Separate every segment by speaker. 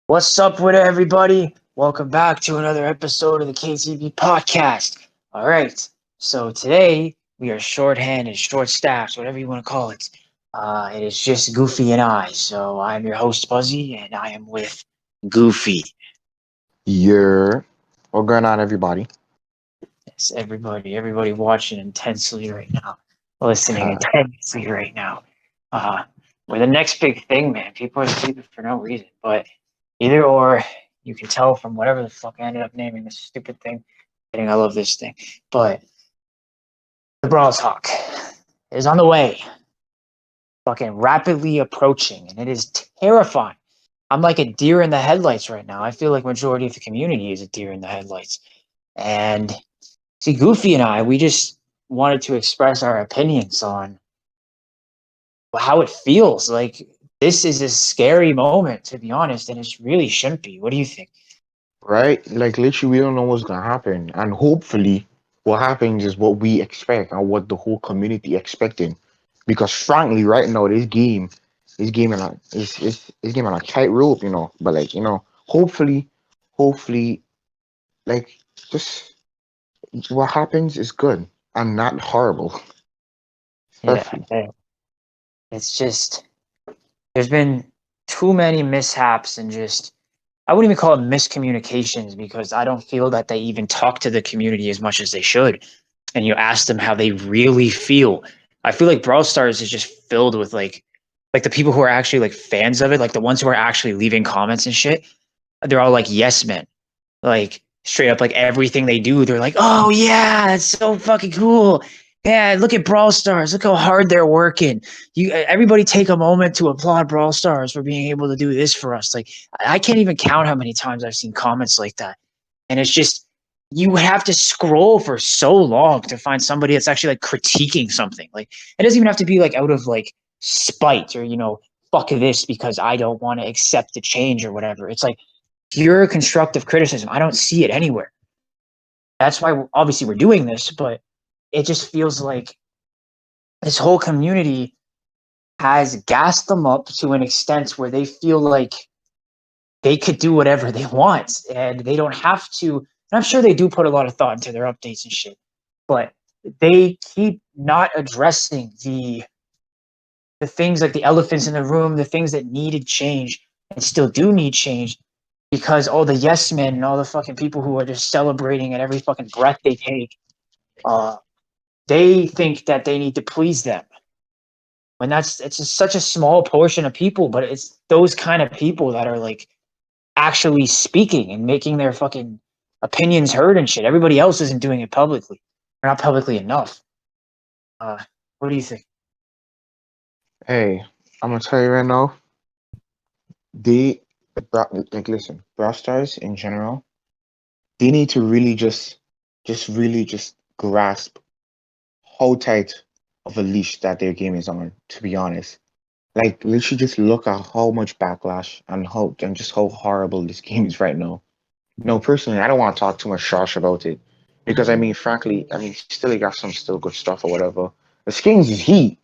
Speaker 1: What's up with everybody? Welcome back to another episode of the KTB podcast. All right, so today we are shorthanded, short-staffed, whatever you want to call it. It is just Goofy and I. So I'm your host, Buzzy, and I am with Goofy.
Speaker 2: Yeah. What's going on, everybody?
Speaker 1: Yes, everybody watching intensely right now, listening intensely right now. Uh, we're the next big thing, man. People are sleeping for no reason, but either or, you can tell from whatever the fuck I ended up naming this stupid thing. I love this thing, but the Brawl talk is on the way, fucking rapidly approaching, and it is terrifying. I'm like a deer in the headlights right now. I feel like majority of the community is a deer in the headlights, and see, Goofy and I, we just wanted to express our opinions on how it feels. Like this is a scary moment, to be honest, and it really shouldn't be. What do you think?
Speaker 2: Right? Like, literally, we don't know what's gonna happen. And hopefully, what happens is what we expect and what the whole community expecting. Because frankly, right now, this game on a, is game on a tightrope, you know. But like, hopefully, like, just what happens is good and not horrible.
Speaker 1: Yeah,
Speaker 2: Especially.
Speaker 1: it's just there's been too many mishaps and just I wouldn't even call it miscommunications because I don't feel that they even talk to the community as much as they should. And you ask them how they really feel. I feel like Brawl Stars is just filled with like the people who are actually like fans of it, like the ones who are actually leaving comments and shit. They're all like yes men, like straight up like everything they do. They're like, oh yeah, it's so fucking cool. Yeah, look at Brawl Stars. Look how hard they're working. You everybody take a moment to applaud Brawl Stars for being able to do this for us. Like I can't even count how many times I've seen comments like that. And it's just you have to scroll for so long to find somebody that's actually like critiquing something. Like it doesn't even have to be like out of like spite or fuck this because I don't want to accept the change or whatever. It's like pure constructive criticism. I don't see it anywhere. That's why obviously we're doing this, but it just feels like this whole community has gassed them up to an extent where they feel like they could do whatever they want and they don't have to. And I'm sure they do put a lot of thought into their updates and shit, but they keep not addressing the things like the elephants in the room, the things that needed change and still do need change because all the yes men and all the fucking people who are just celebrating at every fucking breath they take, uh, they think that they need to please them. When that's it's just such a small portion of people, but it's those kind of people that are like actually speaking and making their fucking opinions heard and shit. Everybody else isn't doing it publicly, or not publicly enough. What do you think?
Speaker 2: Hey, I'm gonna tell you right now, they like listen, Brawl Stars in general, they need to really just grasp how tight of a leash that their game is on, to be honest. Like literally just look at how much backlash and just how horrible this game is right now. No, personally, I don't want to talk too much trash about it. Because I mean, frankly, I mean still it got some still good stuff or whatever. The skins is heat,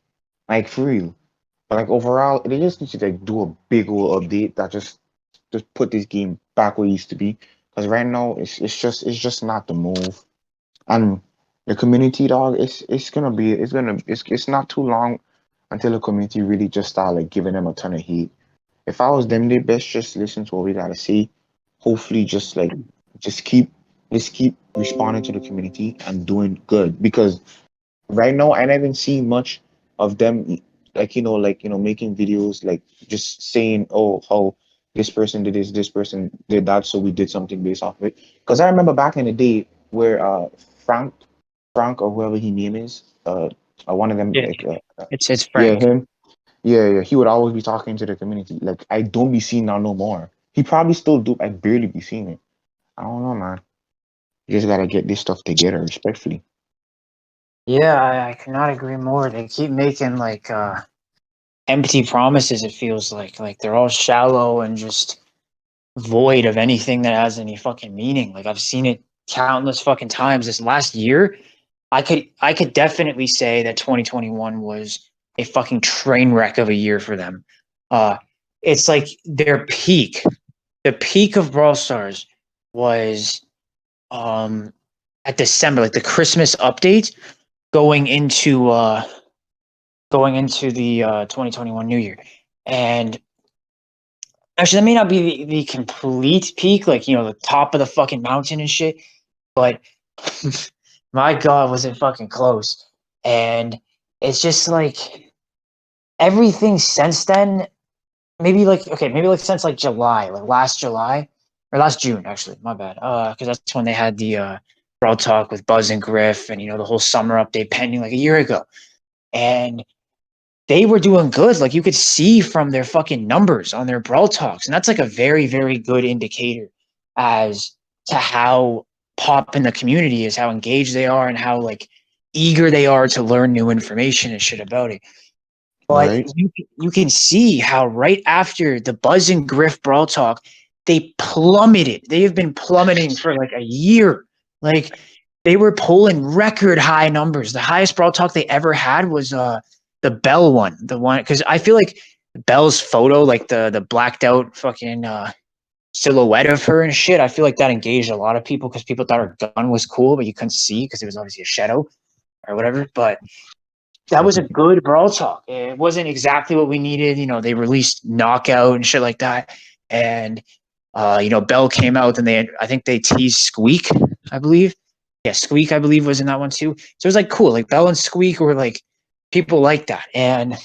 Speaker 2: like for real. But like overall, they just need to like do a big old update that just put this game back where it used to be. Because right now it's just not the move. And the community dog, it's not too long until the community really just start like giving them a ton of heat. If I was them, they best just listen to what we gotta say. Hopefully, just keep just keep responding to the community and doing good because right now I haven't seen much of them making videos like just saying, oh, how this person did this person did that, so we did something based off of it. Because I remember back in the day where frank Frank or whoever his name is, one of them,
Speaker 1: Yeah,
Speaker 2: like
Speaker 1: it's
Speaker 2: yeah,
Speaker 1: Frank.
Speaker 2: him, yeah, he would always be talking to the community. Like I don't be seeing that no more. He probably still do. I barely be seeing it. I don't know, man. You just gotta get this stuff together, respectfully.
Speaker 1: Yeah, I cannot agree more. They keep making like empty promises. It feels like they're all shallow and just void of anything that has any fucking meaning. Like I've seen it countless fucking times. This last year, I could definitely say that 2021 was a fucking train wreck of a year for them. Uh, it's like their peak. the peak of Brawl Stars was at December, like the Christmas update going into the 2021 New Year. And actually, that may not be the complete peak, like the top of the fucking mountain and shit, but my God, was it fucking close. And it's just like everything since then, maybe like since like July, like last July or last June, actually, my bad. Because that's when they had the Brawl Talk with Buzz and Griff and the whole summer update pending like a year ago. And they were doing good. Like you could see from their fucking numbers on their Brawl Talks. And that's like a very, very good indicator as to how pop in the community is, how engaged they are, and how like eager they are to learn new information and shit about it. But
Speaker 2: right?
Speaker 1: you can see how right after the Buzz and Griff Brawl Talk, they plummeted. They have been plummeting for like a year. Like they were pulling record high numbers. The highest Brawl Talk they ever had was the Bell one. The one because I feel like Bell's photo, like the blacked out fucking silhouette of her and shit, I feel like that engaged a lot of people because people thought her gun was cool, but you couldn't see because it was obviously a shadow or whatever. But that was a good Brawl Talk. It wasn't exactly what we needed. They released Knockout and shit like that. And, Bell came out and I think they teased Squeak, I believe. Yeah, Squeak, I believe, was in that one too. So it was like cool. Like Bell and Squeak were like people like that. And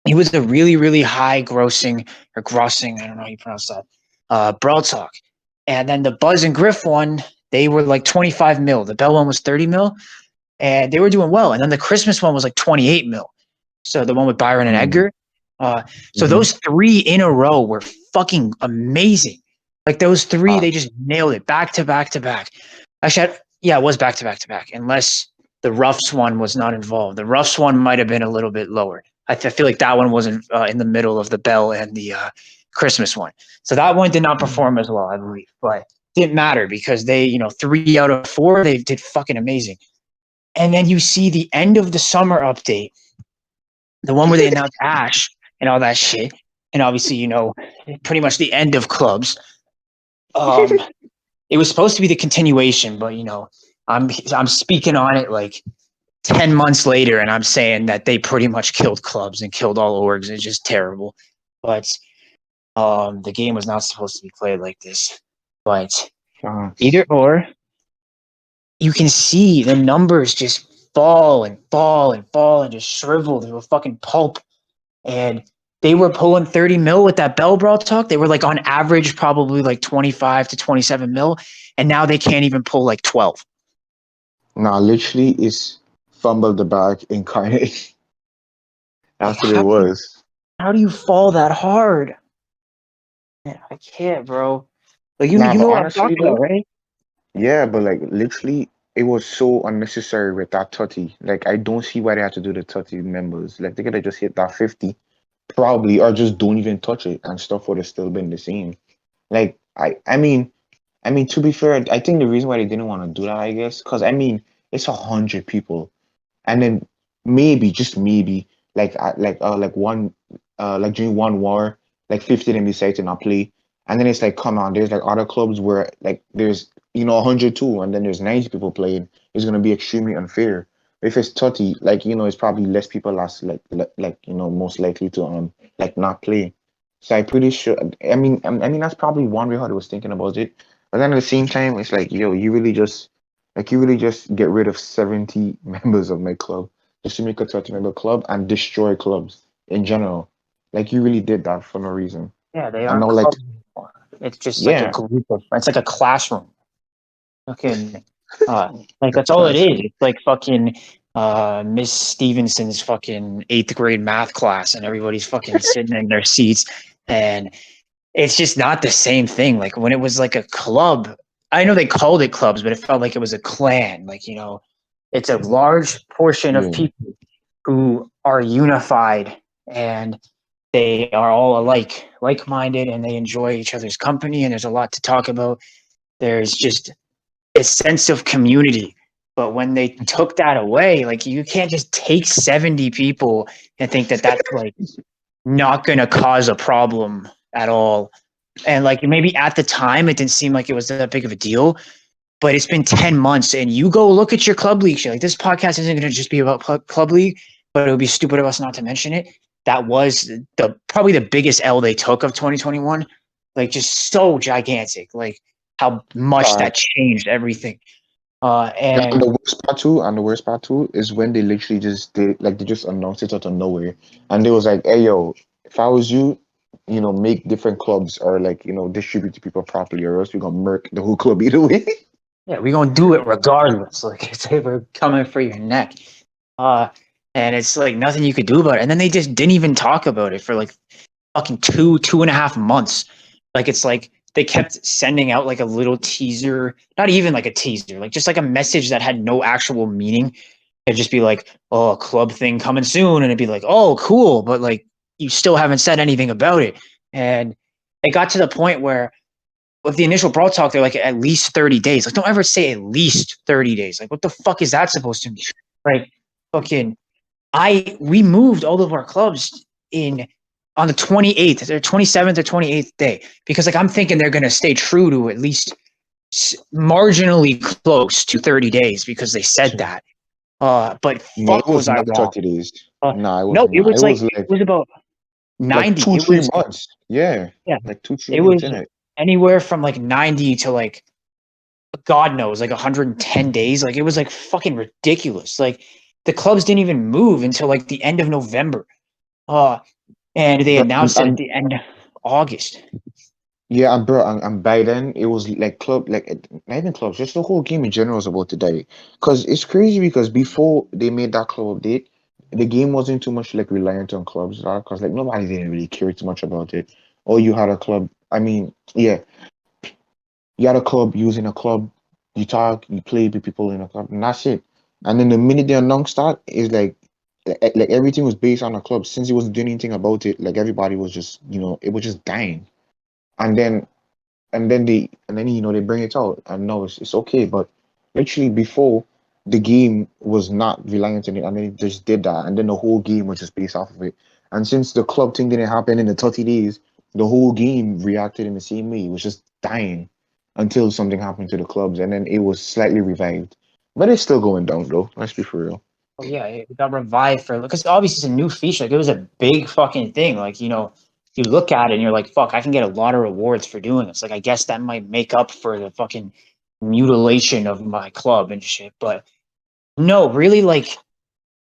Speaker 1: he was a really, really high grossing or grossing, I don't know how you pronounce that, Brawl Talk. And then the Buzz and Griff one, they were like 25 mil. The Bell one was 30 mil and they were doing well. And then the Christmas one was like 28 mil. So the one with Byron and
Speaker 2: Mm.
Speaker 1: Edgar. So those three in a row were fucking amazing. Like those three, they just nailed it back to back to back. Actually, yeah, it was back to back to back, unless the Ruffs one was not involved. The Ruffs one might have been a little bit lower. I feel like that one wasn't in the middle of the Bell and the Christmas one. So that one did not perform as well, I believe. But didn't matter because they, 3 out of 4, they did fucking amazing. And then you see the end of the summer update, the one where they announced Ash and all that shit. And obviously, pretty much the end of clubs. It was supposed to be the continuation, but I'm speaking on it like 10 months later, and I'm saying that they pretty much killed clubs and killed all orgs. It's just terrible. But the game was not supposed to be played like this. But either or, you can see the numbers just fall and fall and fall and just shrivel to a fucking pulp. And they were pulling 30 mil with that Bell Brawl Talk. They were like on average probably like 25 to 27 mil. And now they can't even pull like 12.
Speaker 2: Nah, literally, it's fumble the bag incarnate.
Speaker 1: Like,
Speaker 2: That's what it was.
Speaker 1: how do you fall that hard? Man, I can't, bro. Like
Speaker 2: Nah,
Speaker 1: you
Speaker 2: but
Speaker 1: know what I'm
Speaker 2: honestly
Speaker 1: talking about,
Speaker 2: though,
Speaker 1: right?
Speaker 2: yeah, but like literally, it was so unnecessary with that 30. Like, I don't see why they had to do the 30 members. Like, they could have just hit that 50, probably, or just don't even touch it, and stuff would have still been the same. Like, I mean, to be fair, I think the reason why they didn't want to do that, I guess, because I mean, it's 100 people, and then maybe, just maybe, like one, like during one war, like 50 of them decide to not play, and then it's like, come on, there's like other clubs where like there's 102, and then there's 90 people playing. It's gonna be extremely unfair. If it's 30, like it's probably less people last like most likely to like not play. So I'm pretty sure. I mean that's probably one way how they was thinking about it. But then at the same time, it's like, yo, you really just get rid of 70 members of my club just to make a 30-member club and destroy clubs in general. Like you really did that for no reason.
Speaker 1: Yeah, they
Speaker 2: And
Speaker 1: aren't
Speaker 2: now, like,
Speaker 1: clubs anymore. It's just like a
Speaker 2: yeah,
Speaker 1: group of, it's like a classroom. Fucking, like
Speaker 2: the
Speaker 1: that's all it
Speaker 2: class.
Speaker 1: is. It's like fucking Miss Stevenson's fucking 8th grade math class, and everybody's fucking sitting in their seats, and it's just not the same thing. Like when it was like a club, I know they called it clubs, but it felt like it was a clan. Like it's a large portion of
Speaker 2: Yeah.
Speaker 1: people who are unified and they are all alike, like-minded, and they enjoy each other's company. And there's a lot to talk about. There's just a sense of community. But when they took that away, like you can't just take 70 people and think that that's like not going to cause a problem at all. And like maybe at the time it didn't seem like it was that big of a deal, but it's been 10 months and you go look at your club league shit. Like this podcast isn't going to just be about club league, but it would be stupid of us not to mention it. That was probably the biggest L they took of 2021. Like just so gigantic. Like how much that
Speaker 2: Facts.
Speaker 1: changed everything.
Speaker 2: And
Speaker 1: And
Speaker 2: the worst part too is when they literally they just announced it out of nowhere, and they was like, "Hey yo, if I was you, make different clubs or like distribute to people properly, or else we're gonna murk the whole club either way."
Speaker 1: yeah, we're gonna do it regardless. Like it's like we're coming for your neck. Uh and it's like nothing you could do about it. And then they just didn't even talk about it for like fucking 2.5 months. Like it's like they kept sending out like a little teaser, not even like a teaser, like just like a message that had no actual meaning. It'd just be like, oh, a club thing coming soon, and it'd be like, oh, cool, but like you still haven't said anything about it. And it got to the point where with the initial Brawl talk, they're like at least 30 days. Like, don't ever say at least 30 days. Like, what the fuck is that supposed to mean? Right? Fucking we moved all of our clubs in on the 28th or 27th or 28th day because like I'm thinking they're going to stay true to at least marginally close to 30 days because they said that. But
Speaker 2: No, it
Speaker 1: fuck
Speaker 2: was
Speaker 1: was I
Speaker 2: not
Speaker 1: wrong.
Speaker 2: 30 days. Nah, it was
Speaker 1: No, it
Speaker 2: not. It
Speaker 1: was like
Speaker 2: was
Speaker 1: it was about
Speaker 2: like
Speaker 1: 90.
Speaker 2: two,
Speaker 1: It
Speaker 2: three
Speaker 1: was
Speaker 2: months. Yeah,
Speaker 1: yeah,
Speaker 2: like two, three
Speaker 1: it
Speaker 2: months
Speaker 1: was
Speaker 2: in it.
Speaker 1: anywhere from like 90 to like God knows, like 110 days. Like it was like fucking ridiculous. Like the clubs didn't even move until like the end of November. Uh, and they
Speaker 2: Bro,
Speaker 1: announced it at the end of August.
Speaker 2: yeah, and by then it was like not even clubs, just the whole game in general was about to die. Cause it's crazy because before they made that club update, the game wasn't too much like reliant on clubs, right? Cause like nobody didn't really care too much about it. Or you had a club. I mean, yeah, you had a club using a club. You talk, you play with people in a club, and that's it. And then the minute they announced that, is like everything was based on a club. Since he wasn't doing anything about it, like everybody was just it was just dying. And then they bring it out and no, it's okay, but literally before the game was not reliant on it, and then it just did that, and then the whole game was just based off of it. And since the club thing didn't happen in the 30 days, the whole game reacted in the same way. It was just dying until something happened to the clubs, and then it was slightly revived, but it's still going down though. Let's be for real.
Speaker 1: Oh yeah, it got revived for because obviously it's a new feature. Like it was a big fucking thing. Like you look at it and you're like, fuck, I can get a lot of rewards for doing this. Like I guess that might make up for the fucking mutilation of my club and shit. But no, really, like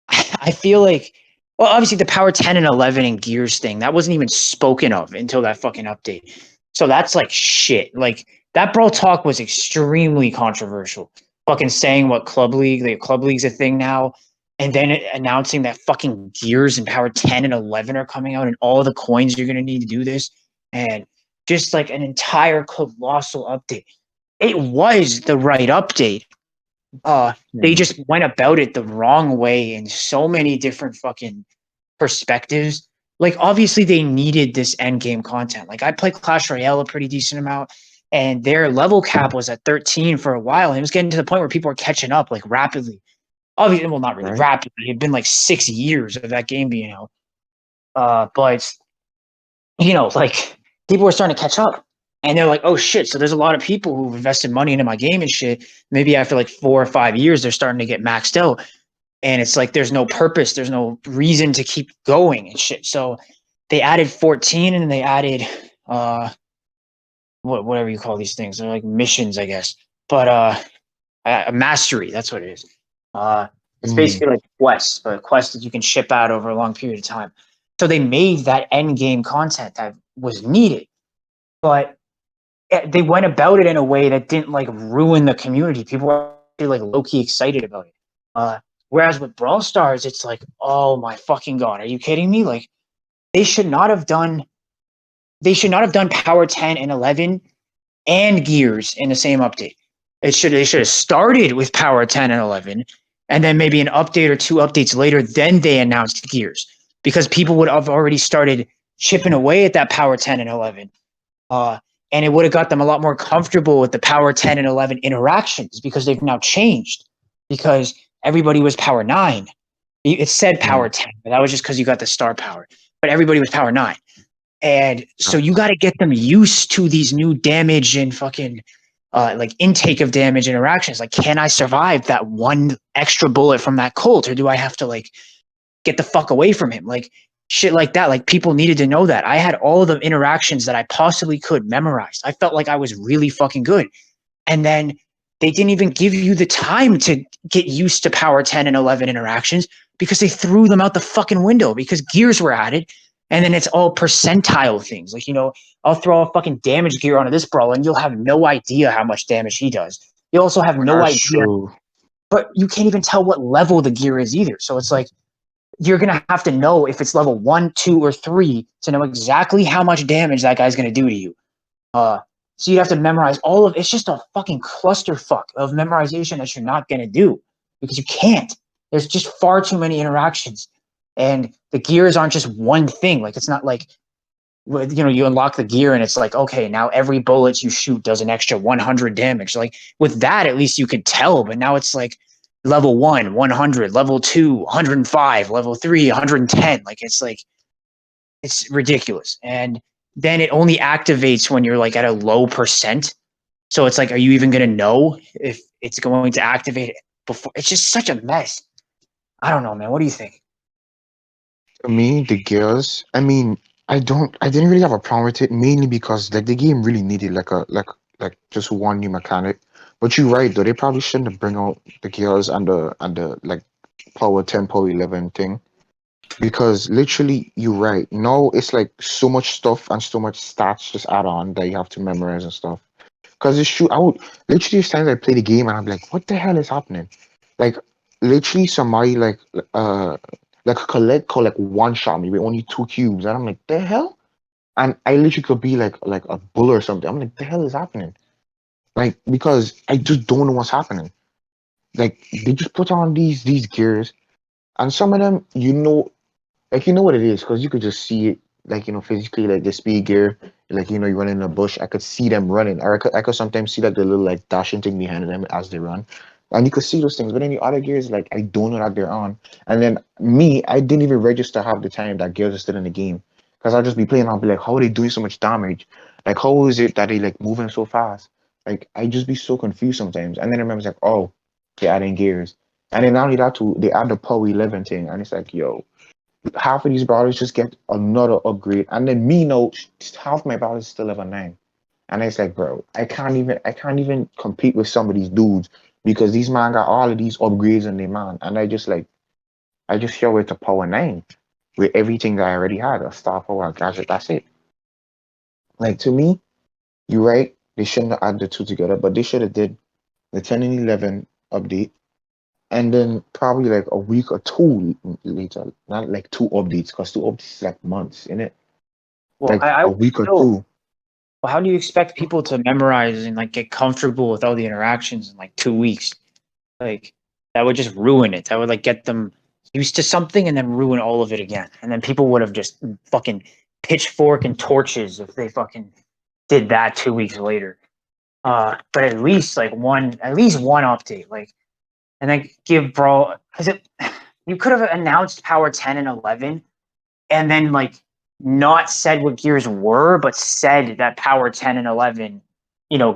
Speaker 1: I feel like, well, obviously the Power 10 and 11 and Gears thing that wasn't even spoken of until that fucking update. So that's like shit. Like that Brawl talk was extremely controversial. Fucking saying what the club league's a thing now, and then announcing that fucking Gears and Power 10 and 11 are coming out, and all the coins you're gonna need to do this, and just like an entire colossal update. It was the right update, they
Speaker 2: Mhm.
Speaker 1: just went about it the wrong way in so many different fucking perspectives. Like obviously they needed this end game content. Like I played Clash Royale a pretty decent amount, and their level cap was at 13 for a while, and it was getting to the point where people were catching up like rapidly. Obviously, well, not really
Speaker 2: Right?
Speaker 1: rapidly. It'd been like 6 years of that game being out. But like people were starting to catch up. And they're like, oh shit. So there's a lot of people who've invested money into my game and shit. Maybe after like 4 or 5 years, they're starting to get maxed out. And it's like there's no purpose, there's no reason to keep going and shit. So they added 14 and they added whatever you call these things. They're like missions, I guess. But a mastery, that's what it is. It's
Speaker 2: Mm.
Speaker 1: basically like quests, but quests that you can ship out over a long period of time. So they made that end game content that was needed, but they went about it in a way that didn't like ruin the community. People were like low key excited about it. Whereas with Brawl Stars, it's like, oh my fucking god, are you kidding me? Like they should not have done Power 10 and 11 and Gears in the same update. They should have started with Power 10 and 11, and then maybe an update or two updates later, then they announced Gears because people would have already started chipping away at that Power 10 and 11. And it would have got them a lot more comfortable with the Power 10 and 11 interactions because they've now changed because everybody was Power 9. It said Power
Speaker 2: Mm.
Speaker 1: 10, but that was just because you got the star power. But everybody was Power 9. And so you got to get them used to these new damage and fucking like intake of damage interactions. Like, can I survive that one extra bullet from that Colt, or do I have to like get the fuck away from him? Like shit like that. Like people needed to know that. I had all of the interactions that I possibly could memorized. I felt like I was really fucking good. And then they didn't even give you the time to get used to power 10 and 11 interactions because they threw them out the fucking window because gears were added. And then it's all percentile things. Like, I'll throw a fucking damage gear onto this brawler and you'll have no idea how much damage he does. You also have no
Speaker 2: That's
Speaker 1: idea,
Speaker 2: true.
Speaker 1: but you can't even tell what level the gear is either. So it's like, you're going to have to know if it's level 1, 2, or 3 to know exactly how much damage that guy's going to do to you. So you have to memorize all of it's just a fucking clusterfuck of memorization that you're not going to do because you can't. There's just far too many interactions. And the gears aren't just one thing. Like, it's not like, you unlock the gear and it's like, okay, now every bullet you shoot does an extra 100 damage. Like, with that, at least you could tell. But now it's like level 1, 100, level 2, 105, level 3, 110. Like, it's ridiculous. And then it only activates when you're like at a low percent. So it's like, are you even going to know if it's going to activate it before? It's just such a mess. I don't know, man. What do you think?
Speaker 2: To me, the gears, I mean, I didn't really have a problem with it, mainly because like the game really needed like just one new mechanic. But you're right though, they probably shouldn't have bring out the gears and the like power 10, power 11 thing. Because literally, you're right. No, it's like so much stuff and so much stats just add on that you have to memorize and stuff. Because it's true, I would literally there's times I play the game and I'm like, what the hell is happening? Like literally somebody uh like Colette could like one shot me with only two cubes, and I'm like, the hell? And I literally could be like a bull or something. I'm like, the hell is happening? Like because I just don't know what's happening. Like they just put on these gears, and some of them, like you know what it is because you could just see it, like physically, like the speed gear, like you run in a bush. I could see them running, or I could sometimes see like the little like dashing thing behind them as they run, and you could see those things. But then the other gears, like I don't know that they're on. And then me, I didn't even register half the time that gears are still in the game because I'll just be playing. I'll be like, how are they doing so much damage? Like how is it that they like moving so fast? Like I just be so confused sometimes. And then I remember it's like, oh, they're adding gears. And then not only that too, they add the Power 11 thing, and it's like, yo, half of these brawlers just get another upgrade, and then me know half my brawlers still level 9, and it's like, bro, I can't even compete with some of these dudes because these man got all of these upgrades in their man, and I just show it to power 9 with everything that I already had, a star power, a gadget, that's it. Like to me, you're right. They shouldn't have added the two together, but they should have did the 10 and 11 update, and then probably like a week or two later, not like two updates, because two updates is like months, in it.
Speaker 1: Well,
Speaker 2: Like
Speaker 1: I
Speaker 2: a
Speaker 1: would
Speaker 2: week or
Speaker 1: still.
Speaker 2: two.
Speaker 1: Well, how do you expect people to memorize and like get comfortable with all the interactions in like 2 weeks? Like, that would just ruin it. That would like get them used to something and then ruin all of it again. And then people would have just fucking pitchfork and torches if they fucking did that 2 weeks later. But at least one update, like, and then give Brawl because it you could have announced Power 10 and 11 and then like not said what gears were, but said that Power 10 and 11,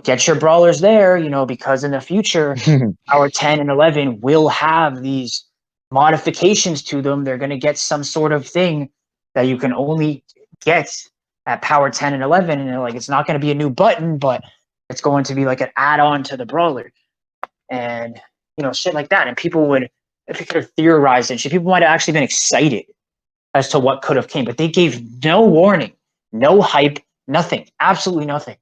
Speaker 1: get your brawlers there, because in the future, Power 10 and 11 will have these modifications to them. They're going to get some sort of thing that you can only get at Power 10 and 11. And they're like, it's not going to be a new button, but it's going to be like an add on to the brawler. And, shit like that. And people would, if you could have theorized and shit, people might have actually been excited as to what could have came, but they gave no warning, no hype, nothing, absolutely nothing.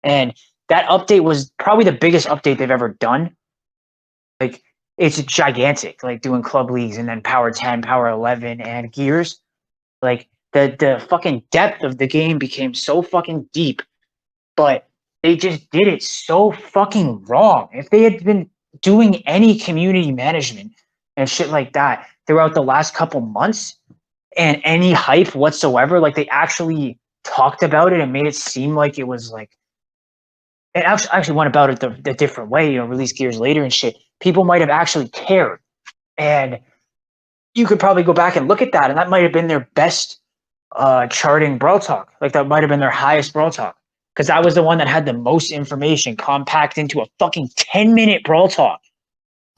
Speaker 1: And that update was probably the biggest update they've ever done. Like, it's gigantic, like doing club leagues and then Power 10, Power 11, and Gears. Like, the fucking depth of the game became so fucking deep, but they just did it so fucking wrong. If they had been doing any community management and shit like that throughout the last couple months, and any hype whatsoever. Like they actually talked about it and made it seem like it was like it actually went about it the different way. Release Gears later and shit. People might have actually cared, and you could probably go back and look at that, and that might have been their best charting Brawl Talk. Like that might have been their highest Brawl Talk. Because that was the one that had the most information compact into a fucking 10-minute Brawl Talk.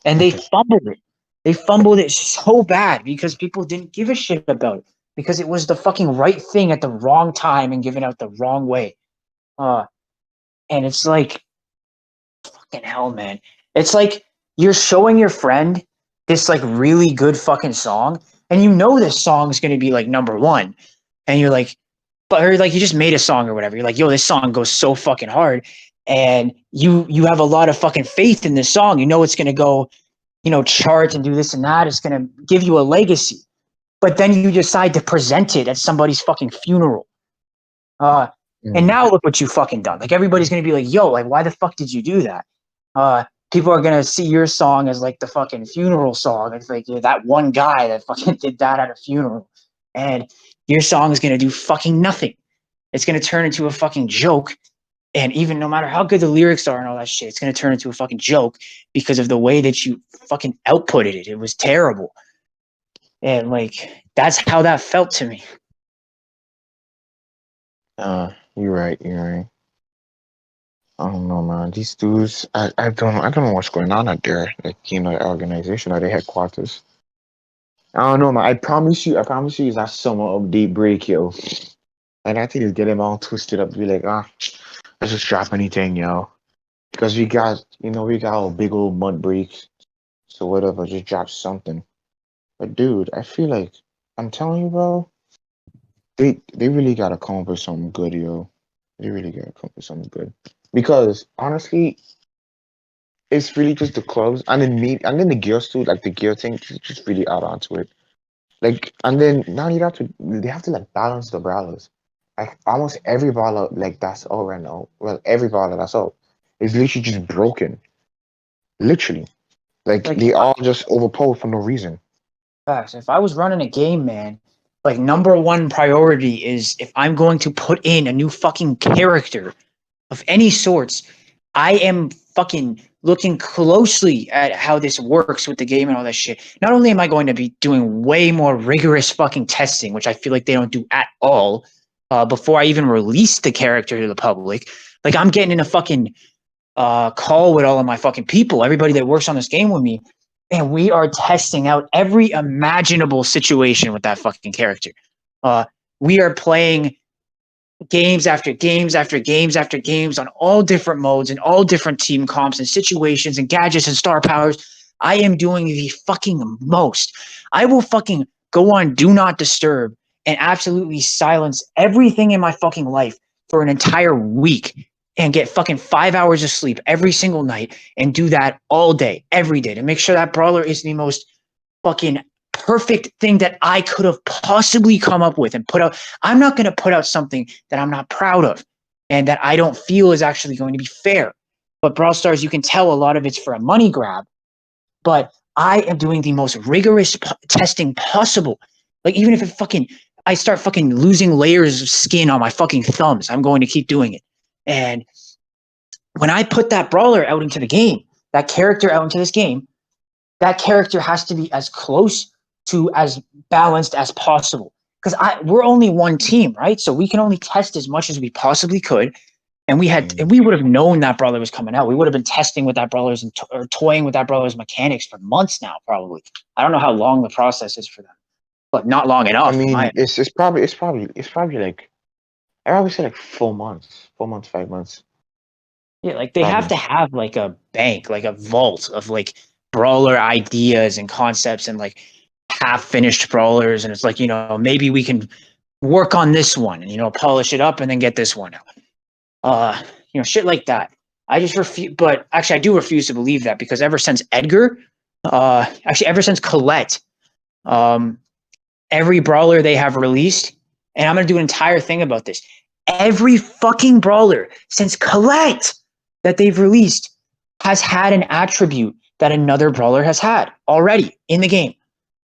Speaker 1: And they fumbled it. They fumbled it so bad because people didn't give a shit about it. Because it was the fucking right thing at the wrong time and given out the wrong way. And it's like, fucking hell, man. It's like you're showing your friend this like really good fucking song, and you know this song's gonna be like number one, and you're like, but or like you just made a song or whatever. You're like, yo, this song goes so fucking hard, and you have a lot of fucking faith in this song. You know it's gonna go, chart and do this and that. It's gonna give you a legacy, but then you decide to present it at somebody's fucking funeral. Uh, and now look what you fucking done. Like everybody's gonna be like, yo, like why the fuck did you do that? People are gonna see your song as like the fucking funeral song. It's like you're that one guy that fucking did that at a funeral, and your song is gonna do fucking nothing. It's gonna turn into a fucking joke, and even no matter how good the lyrics are and all that shit, it's gonna turn into a fucking joke because of the way that you fucking outputted it. It was terrible, and like that's how that felt to me.
Speaker 2: You're right. You're right. I don't know, man. These dudes, I don't know what's going on out there. Like, the organization or the headquarters. I don't know, man. I promise you, it's that summer update break, yo. And I think it's getting all twisted up to be like, let's just drop anything, yo. Because we got our big old mud breaks. So whatever, just drop something. But dude, I feel like I'm telling you, bro, they really gotta come up with something good, yo. They really gotta come up with something good. Because honestly, it's really just the clubs and then me and then the gears too, like the gear thing just really add on to it. Like and then now they have to like balance the brawlers. Like almost every brawler like that's all right now. Well, every brawler that's all is literally just broken. Literally. Like
Speaker 1: Like
Speaker 2: they all just overpowered for no reason.
Speaker 1: facts. If I was running a game, man, like number one priority is if I'm going to put in a new fucking character of any sorts, I am fucking looking closely at how this works with the game and all that shit. Not only am I going to be doing way more rigorous fucking testing, which I feel like they don't do at all, before I even release the character to the public, like I'm getting in a fucking call with all of my fucking people, everybody that works on this game with me, and we are testing out every imaginable situation with that fucking character. Uh, we are playing games after games after games after games on all different modes and all different team comps and situations and gadgets and star powers. I am doing the fucking most. I will fucking go on Do Not Disturb and absolutely silence everything in my fucking life for an entire week and get fucking 5 hours of sleep every single night and do that all day, every day to make sure that brawler is the most fucking perfect thing that I could have possibly come up with and put out. I'm not going to put out something that I'm not proud of and that I don't feel is actually going to be fair. But Brawl Stars, you can tell a lot of it's for a money grab. But I am doing the most rigorous testing possible. Like even if I start fucking losing layers of skin on my fucking thumbs, I'm going to keep doing it. And when I put that brawler out into the game, that character out into this game, that character has to be as close to as balanced as possible. Because we're only one team, right? So we can only test as much as we possibly could. And we would have known that brawler was coming out. We would have been testing with that brawler's or toying with that brawler's mechanics for months now, probably. I don't know how long the process is for them, but not long
Speaker 2: I
Speaker 1: enough.
Speaker 2: mean, it's probably like I would say like 4 months, 4 months, 5 months,
Speaker 1: Yeah, like they have
Speaker 2: probably.
Speaker 1: to have like a bank, like a vault of like brawler ideas and concepts and like half finished brawlers. And it's like, maybe we can work on this one and, polish it up and then get this one out. Shit like that. I just refuse, but actually I do refuse to believe that because ever since Edgar, ever since Colette, um, every brawler they have released, and I'm going to do an entire thing about this. Every fucking brawler since Colette that they've released has had an attribute that another brawler has had already in the game.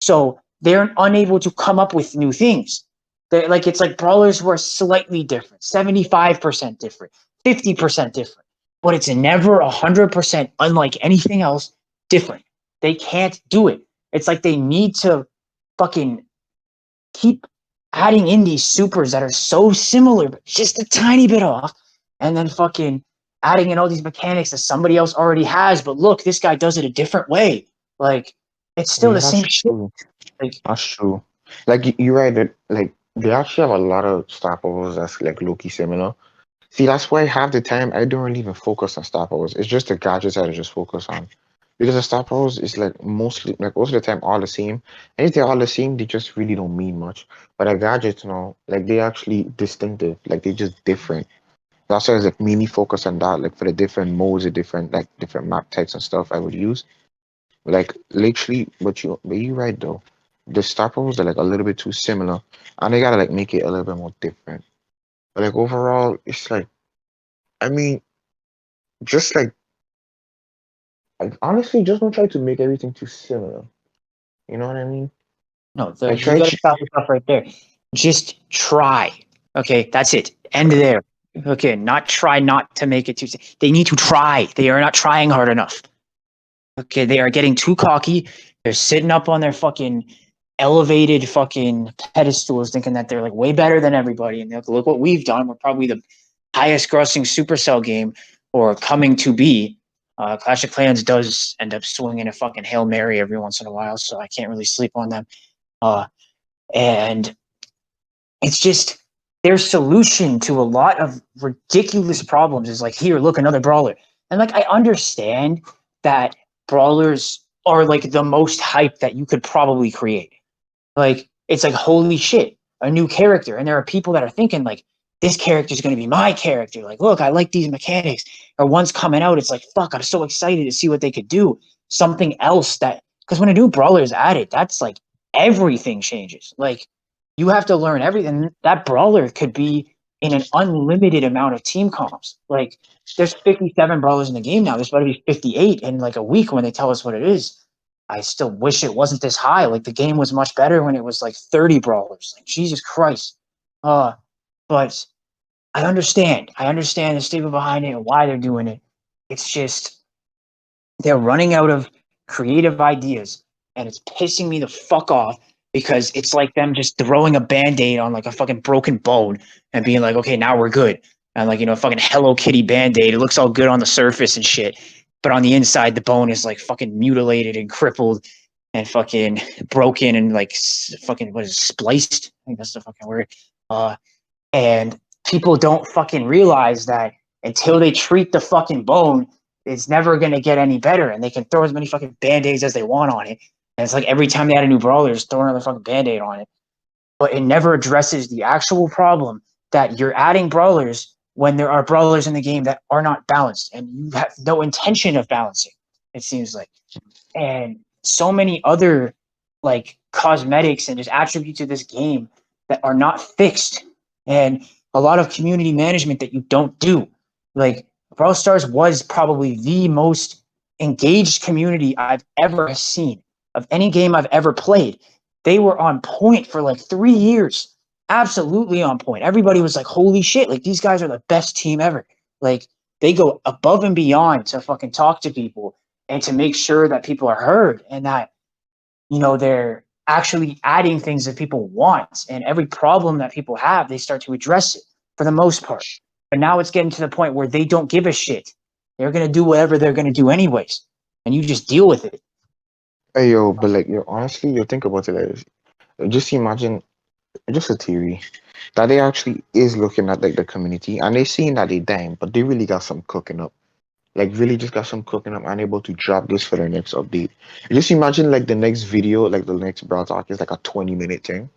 Speaker 1: So they're unable to come up with new things. It's like brawlers who are slightly different, 75% different, 50% different, but it's never 100% unlike anything else different. They can't do it. It's like they need to fucking keep adding in these supers that are so similar, but just a tiny bit off, and then fucking adding in all these mechanics that somebody else already has. But look, this guy does it a different way. Like, it's still
Speaker 2: Yeah,
Speaker 1: the
Speaker 2: that's
Speaker 1: same shit.
Speaker 2: true.
Speaker 1: Like,
Speaker 2: That's true. Like you're right that like they actually have a lot of star powers that's like low-key similar. See, that's why half the time I don't really even focus on star powers. It's just the gadgets that I just focus on. Because the star powers is like mostly like most of the time all the same. And if they're all the same, they just really don't mean much. But the gadgets, like they actually distinctive. Like they're just different. That's why I was like mainly focus on that, like for the different modes, the different like different map types and stuff I would use. Like literally, but you right though. The star powers are like a little bit too similar, and they gotta like make it a little bit more different. But like overall, it's like I mean, just like honestly, just don't try to make everything too similar. You know what I mean?
Speaker 1: no,
Speaker 2: Like
Speaker 1: you
Speaker 2: try
Speaker 1: got to
Speaker 2: to,
Speaker 1: stop yourself right there. Just try. Okay, that's it. End there. Okay, not try not to make it too. They need to try. They are not trying hard enough. Okay, they are getting too cocky. They're sitting up on their fucking elevated fucking pedestals, thinking that they're like way better than everybody. And they're like, look what we've done. We're probably the highest grossing Supercell game or coming to be. Clash of Clans does end up swinging a fucking Hail Mary every once in a while, so I can't really sleep on them. Uh, and it's just their solution to a lot of ridiculous problems is like, here, look, another brawler. And like, I understand that brawlers are like the most hype that you could probably create. Like, it's like, holy shit, a new character. And there are people that are thinking, like, this character is going to be my character. Like, look, I like these mechanics. Or once coming out, it's like, fuck, I'm so excited to see what they could do. Something else that, because when a new brawler is added, that's like everything changes. Like, you have to learn everything. That brawler could be in an unlimited amount of team comps. Like, there's 57 brawlers in the game now. There's about to be 58 in like a week when they tell us what it is. I still wish it wasn't this high. Like the game was much better when it was like 30 brawlers. Like Jesus Christ. But I understand. I understand the statement behind it and why they're doing it. It's just they're running out of creative ideas and it's pissing me the fuck off because it's like them just throwing a band-aid on like a fucking broken bone and being like, okay, now we're good. And like, fucking Hello Kitty band-aid. It looks all good on the surface and shit. But on the inside, the bone is like fucking mutilated and crippled and fucking broken and like fucking what is it, spliced? I think that's the fucking word. Uh, and people don't fucking realize that until they treat the fucking bone, it's never gonna get any better. And they can throw as many fucking band-aids as they want on it. And it's like every time they add a new brawler, just throwing another fucking band-aid on it. But it never addresses the actual problem that you're adding brawlers when there are brawlers in the game that are not balanced and you have no intention of balancing, it seems like. And so many other like cosmetics and just attributes of this game that are not fixed, and a lot of community management that you don't do. Like Brawl Stars was probably the most engaged community I've ever seen of any game I've ever played. They were on point for like 3 years, absolutely on point. Everybody was like, "Holy shit! Like these guys are the best team ever." Like they go above and beyond to fucking talk to people and to make sure that people are heard and that they're actually adding things that people want, and every problem that people have they start to address it for the most part. But now it's getting to the point where they don't give a shit. They're going to do whatever they're going to do anyways, and you just deal with it.
Speaker 2: hey yo, but like yo, honestly, you think about it like this. Just imagine, just a theory that they actually is looking at like the community and they seeing that they dying, but they really got some cooking up. Like really just got some cooking up and able to drop this for their next update. Just imagine like the next video, like the next Brawl Talk is like a 20-minute thing.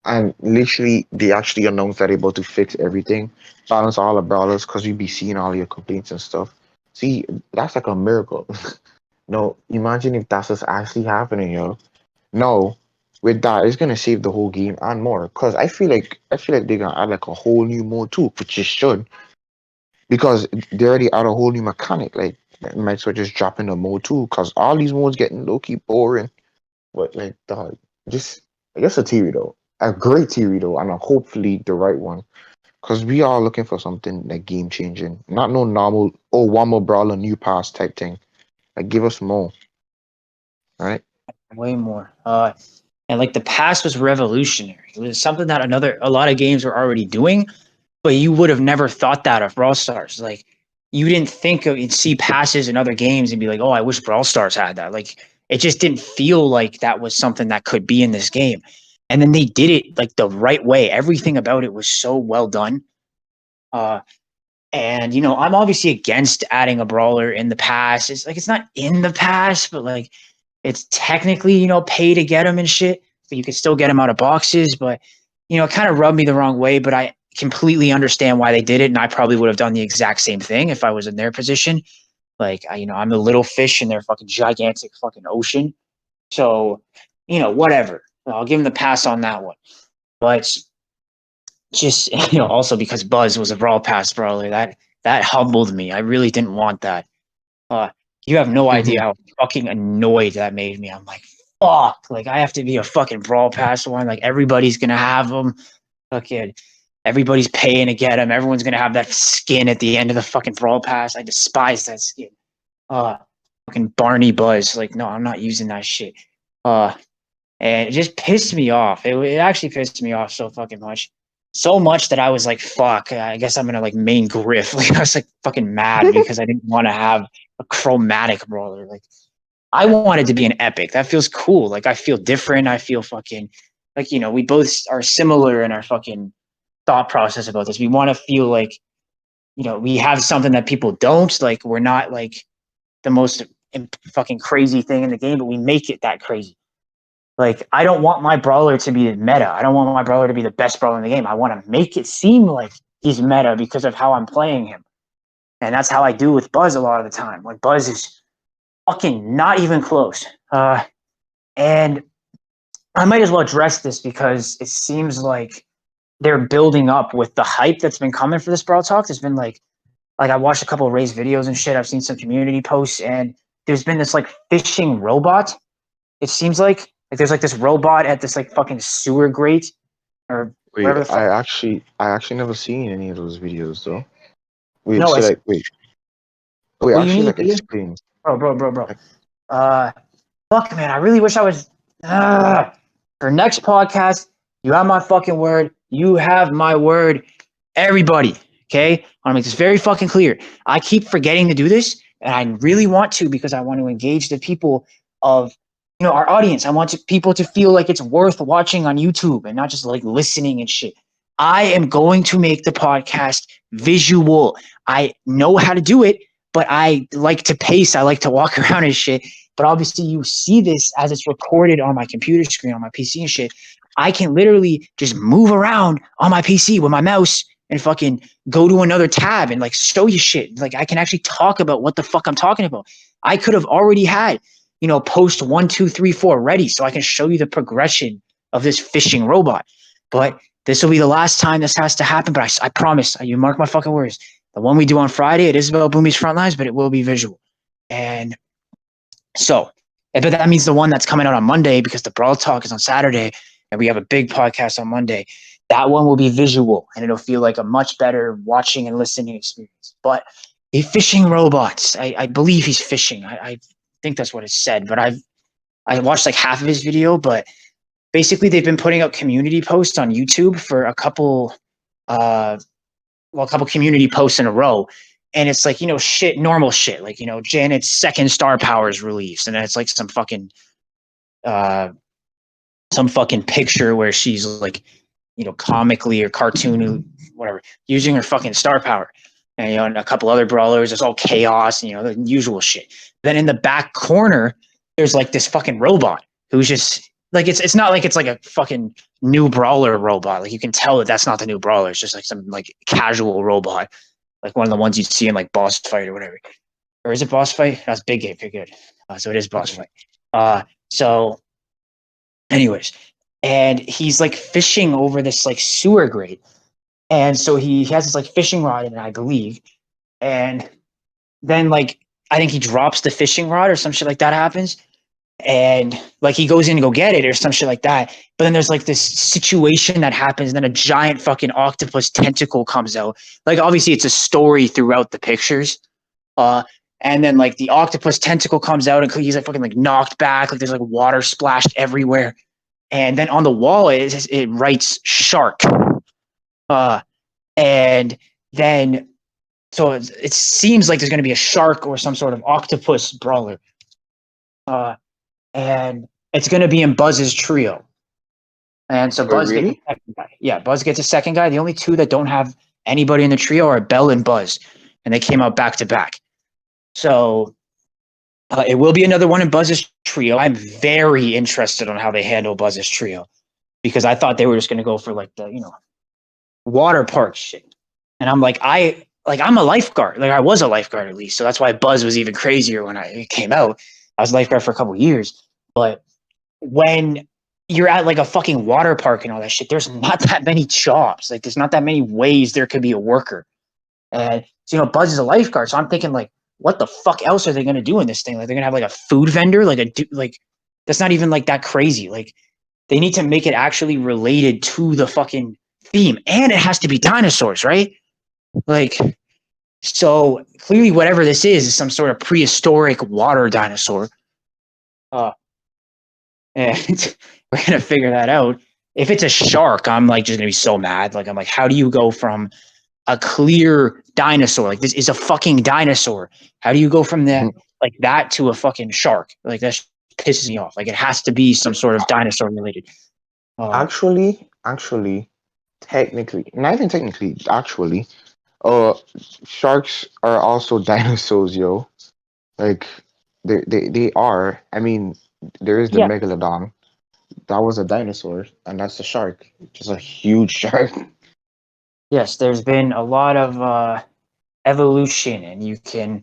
Speaker 2: And literally they actually announced that they're able to fix everything, balance all the brawlers because you be seeing all your complaints and stuff. See, that's like a miracle. No, imagine if that's what's actually happening, yo. No, with that, it's gonna save the whole game and more. Cause I feel like they're gonna add like a whole new mode too, which is should because they already add a whole new mechanic. Like they might as well just drop in a mode too, cause all these modes getting low key boring. But like dog, just I guess a theory though, a great theory though, and hopefully the right one. Cause we are looking for something like game changing, not no normal one more brawler new pass type thing. Like give us more, right?
Speaker 1: Way more. And like the pass was revolutionary. It was something that a lot of games were already doing, but you would have never thought that of Brawl Stars. Like you didn't think of you'd see passes in other games and be like, oh, I wish Brawl Stars had that. Like it just didn't feel like that was something that could be in this game. And then they did it like the right way. Everything about it was so well done. Uh, and I'm obviously against adding a brawler in the pass. It's like it's not in the pass, but like it's technically pay to get them and shit. But you can still get them out of boxes. But it kind of rubbed me the wrong way. But I completely understand why they did it, and I probably would have done the exact same thing if I was in their position. Like I'm the little fish in their fucking gigantic fucking ocean. So whatever. I'll give them the pass on that one. But just also because Buzz was a Brawl Pass brawler, that humbled me. I really didn't want that. Uh, you have no idea how fucking annoyed that made me. I'm like, fuck, like I have to be a fucking Brawl Pass one. Like everybody's gonna have them. Fucking everybody's paying to get them. Everyone's gonna have that skin at the end of the fucking Brawl Pass. I despise that skin. Fucking Barney Buzz. Like, no, I'm not using that shit. And it just pissed me off. It actually pissed me off so fucking much. So much that I was like, fuck, I guess I'm gonna like main Griff. Like I was like fucking mad because I didn't want to have a chromatic brawler. Like I wanted to be an epic. That feels cool. Like I feel different. I feel fucking like, we both are similar in our fucking thought process about this. We want to feel like, we have something that people don't. Like we're not like the most fucking crazy thing in the game, but we make it that crazy. Like, I don't want my brawler to be meta. I don't want my brawler to be the best brawler in the game. I want to make it seem like he's meta because of how I'm playing him. And that's how I do with Buzz a lot of the time. Like, Buzz is fucking not even close. And I might as well address this because it seems like they're building up with the hype that's been coming for this Brawl Talk. There's been like I watched a couple of Ray's videos and shit. I've seen some community posts, and there's been this like fishing robot. It seems like there's like this robot at this like fucking sewer grate or
Speaker 2: Wait,
Speaker 1: wherever the fuck.
Speaker 2: I actually never seen any of those videos though. Wait,
Speaker 1: No,
Speaker 2: so
Speaker 1: it's
Speaker 2: like, wait,
Speaker 1: what you
Speaker 2: actually,
Speaker 1: need,
Speaker 2: like,
Speaker 1: dude.
Speaker 2: explain.
Speaker 1: Bro.
Speaker 2: Like,
Speaker 1: Uh, fuck, man. I really wish I was. For next podcast, you have my fucking word. You have my word. Everybody, okay? I want to make this very fucking clear. I keep forgetting to do this, and I really want to because I want to engage the people of our audience. I want people to feel like it's worth watching on YouTube and not just like listening and shit. I am going to make the podcast visual. I know how to do it, but I like to pace. I like to walk around and shit. But obviously, you see this as it's recorded on my computer screen, on my PC and shit. I can literally just move around on my PC with my mouse and fucking go to another tab and like show you shit. Like I can actually talk about what the fuck I'm talking about. I could have already had, post 1, 2, 3, 4 ready so I can show you the progression of this fishing robot. But this will be the last time this has to happen. But I promise, you mark my fucking words. The one we do on Friday, it is about Boomy's Frontlines, but it will be visual. And so, but that means the one that's coming out on Monday because the Brawl Talk is on Saturday and we have a big podcast on Monday. That one will be visual and it'll feel like a much better watching and listening experience. But a fishing robots, I believe he's fishing. I think that's what it said, but I watched like half of his video, but basically they've been putting out community posts on YouTube for a couple community posts in a row. And it's like, shit, normal shit. Like, Janet's second star power is released. And then it's like some fucking picture where she's like, comically or cartoony, whatever, using her fucking star power. And, and a couple other brawlers, it's all chaos, and, the usual shit. Then in the back corner, there's like this fucking robot who's just like, it's not like it's like a fucking new brawler robot. Like you can tell that that's not the new brawler. It's just like some like casual robot, like one of the ones you'd see in like Boss Fight or whatever. Or is it Boss Fight? That's Big Game. Pretty good. So it is Boss Fight. So anyways, and he's like fishing over this like sewer grate. And so he has this like fishing rod in it, I believe. And then like, I think he drops the fishing rod or some shit like that happens. And like he goes in to go get it or some shit like that. But then there's like this situation that happens, and then a giant fucking octopus tentacle comes out. Like obviously it's a story throughout the pictures. And then like the octopus tentacle comes out and he's like fucking like knocked back. Like there's like water splashed everywhere. and then on the wall it writes shark. And then so it seems like there's going to be a shark or some sort of octopus brawler. And it's going to be in Buzz's trio. And so
Speaker 2: Wait,
Speaker 1: Buzz gets a
Speaker 2: really?
Speaker 1: second guy. Yeah, Buzz gets a second guy. The only two that don't have anybody in the trio are Bell and Buzz, and they came out back to back. So it will be another one in Buzz's trio. I'm very interested on how they handle Buzz's trio because I thought they were just going to go for like the water park shit, and I'm a lifeguard. Like I was a lifeguard at least, so that's why Buzz was even crazier when it came out. I was a lifeguard for a couple of years, but when you're at like a fucking water park and all that shit, there's not that many jobs. Like there's not that many ways there could be a worker. And so, Buzz is a lifeguard. So I'm thinking like, what the fuck else are they gonna do in this thing? Like they're gonna have like a food vendor, like that's not even like that crazy. Like they need to make it actually related to the fucking theme. And it has to be dinosaurs, right? Like so clearly whatever this is some sort of prehistoric water dinosaur. Uh and we're gonna figure that out. If it's a shark, I'm like just gonna be so mad. Like I'm like, how do you go from a clear dinosaur? Like this is a fucking dinosaur. How do you go from that to a fucking shark? Like that pisses me off. Like it has to be some sort of dinosaur related.
Speaker 2: Actually, technically, not even technically, actually, uh, sharks are also dinosaurs, yo. Like, they are. I mean, there is the
Speaker 1: Yeah.
Speaker 2: megalodon. That was a dinosaur, and that's a shark, just a huge shark.
Speaker 1: Yes, there's been a lot of evolution, and you can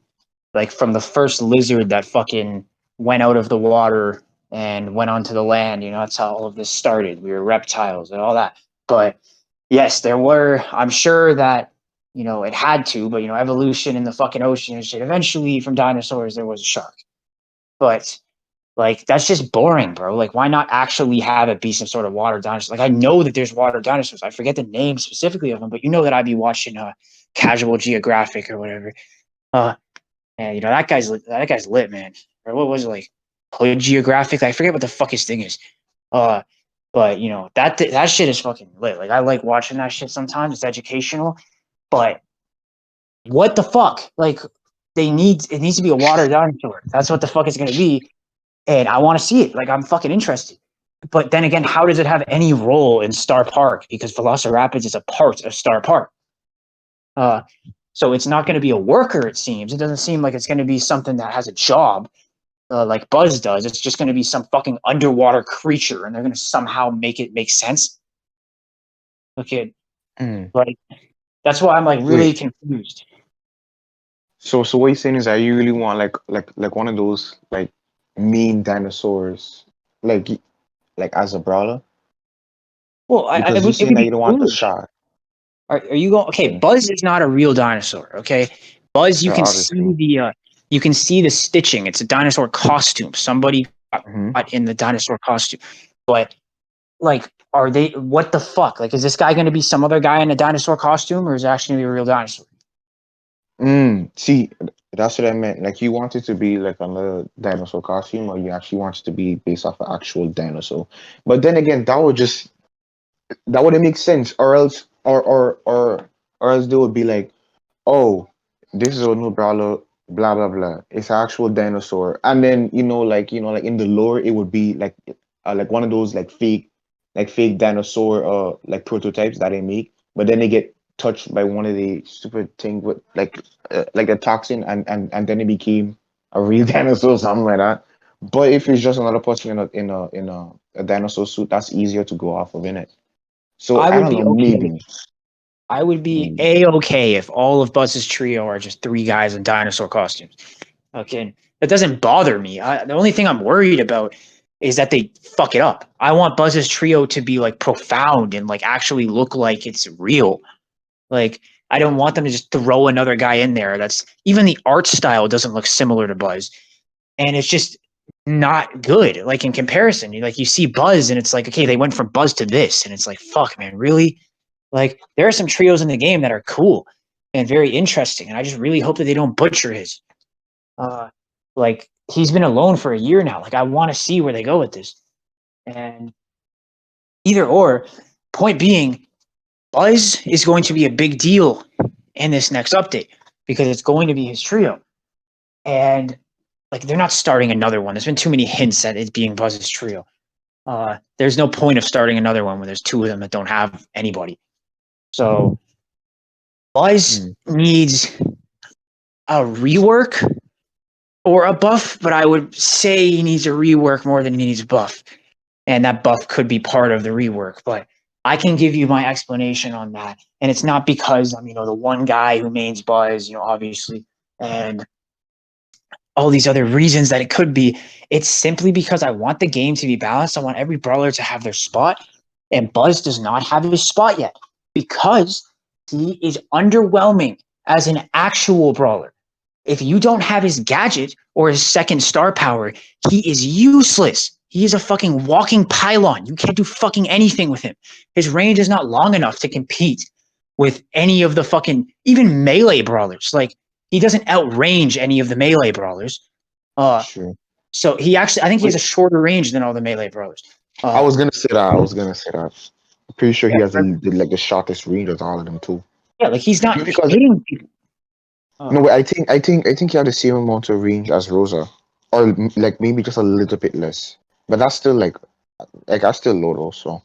Speaker 1: like from the first lizard that fucking went out of the water and went onto the land. That's how all of this started. We were reptiles and all that. But yes, there were. I'm sure that it had to, but evolution in the fucking ocean and shit. Eventually, from dinosaurs, there was a shark. But like that's just boring, bro. Like, why not actually have it be some sort of water dinosaur? Like, I know that there's water dinosaurs. I forget the name specifically of them, but that I'd be watching Casual Geographic or whatever. Uh, and that guy's lit, man. Or what was it like? Hood Geographic? I forget what the fuck his thing is. Uh, but that shit is fucking lit. Like I like watching that shit sometimes. It's educational, but what the fuck? Like it needs to be a water dinosaur. That's what the fuck it's gonna be, and I want to see it. Like I'm fucking interested. But then again, how does it have any role in Star Park? Because Velocirapids is a part of Star Park. Uh, so it's not going to be a worker. It seems it doesn't seem like it's going to be something that has a job like Buzz does. It's just going to be some fucking underwater creature, and they're going to somehow make it make sense. Okay,
Speaker 2: Mm.
Speaker 1: like that's why I'm like really
Speaker 2: Wait,
Speaker 1: confused.
Speaker 2: so what you're saying is that you really want like one of those like mean dinosaurs, like like as a brawler,
Speaker 1: Well,
Speaker 2: because you're
Speaker 1: it
Speaker 2: saying
Speaker 1: would
Speaker 2: that
Speaker 1: be
Speaker 2: you don't want the
Speaker 1: cool.
Speaker 2: shark.
Speaker 1: Are you going? Okay,
Speaker 2: Okay,
Speaker 1: Buzz is not a real dinosaur. Okay, Buzz,
Speaker 2: obviously.
Speaker 1: you can see the stitching. It's a dinosaur costume. Somebody
Speaker 2: Hmm.
Speaker 1: got in the dinosaur costume, but like, are they? What the fuck? Like, is this guy going to be some other guy in a dinosaur costume, or is it actually going to be a real dinosaur?
Speaker 2: See, that's what I meant. Like you want it to be like another dinosaur costume, or you actually want it to be based off an actual dinosaur. But then again, that wouldn't make sense, or else or else they would be like, oh, this is a new brawler, blah blah blah. It's an actual dinosaur, and then like in the lore, it would be like one of those like fake dinosaur like prototypes that they make, but then they get touched by one of the stupid thing with like a toxin, and then it became a real dinosaur, or something like that. But if it's just another person in a dinosaur suit, that's easier to go off of, innit? So
Speaker 1: I
Speaker 2: I
Speaker 1: would
Speaker 2: don't
Speaker 1: be
Speaker 2: know,
Speaker 1: okay.
Speaker 2: maybe.
Speaker 1: I would be
Speaker 2: Maybe.
Speaker 1: a-okay if all of Buzz's trio are just three guys in dinosaur costumes. Okay, that doesn't bother me. The only thing I'm worried about is that they fuck it up. I want Buzz's trio to be like profound and like actually look like it's real. Like I don't want them to just throw another guy in there. That's even the art style doesn't look similar to Buzz, and it's just not good. Like in comparison, you see Buzz and it's like okay, they went from Buzz to this, and it's like fuck, man, really? Like there are some trios in the game that are cool and very interesting, and I just really hope that they don't butcher his. Uh, like he's been alone for a year now. Like I want to see where they go with this, and Either or. Point being, Buzz is going to be a big deal in this next update because it's going to be his trio. And like they're not starting another one. There's been too many hints that it's being Buzz's trio. There's no point of starting another one when there's two of them that don't have anybody. So Buzz needs a rework or a buff, but I would say he needs a rework more than he needs a buff. And that buff could be part of the rework, but I can give you my explanation on that. And it's not because I'm, the one guy who mains Buzz, obviously, and all these other reasons that it could be. It's simply because I want the game to be balanced. I want every brawler to have their spot, and Buzz does not have his spot yet because he is underwhelming as an actual brawler. If you don't have his gadget or his second star power, he is useless. He is a fucking walking pylon. You can't do fucking anything with him. His range is not long enough to compete with any of the fucking, even melee brawlers. Like, he doesn't outrange any of the melee brawlers.
Speaker 2: Sure.
Speaker 1: So he actually, I think he has a shorter range than all the melee brawlers.
Speaker 2: I was gonna say that. I'm pretty sure he has the shortest range of all of them too.
Speaker 1: Yeah, like he's not
Speaker 2: Because
Speaker 1: hitting people.
Speaker 2: no, but I think he had the same amount of range as Rosa, or like maybe just a little bit less. But that's still like that's still low though. So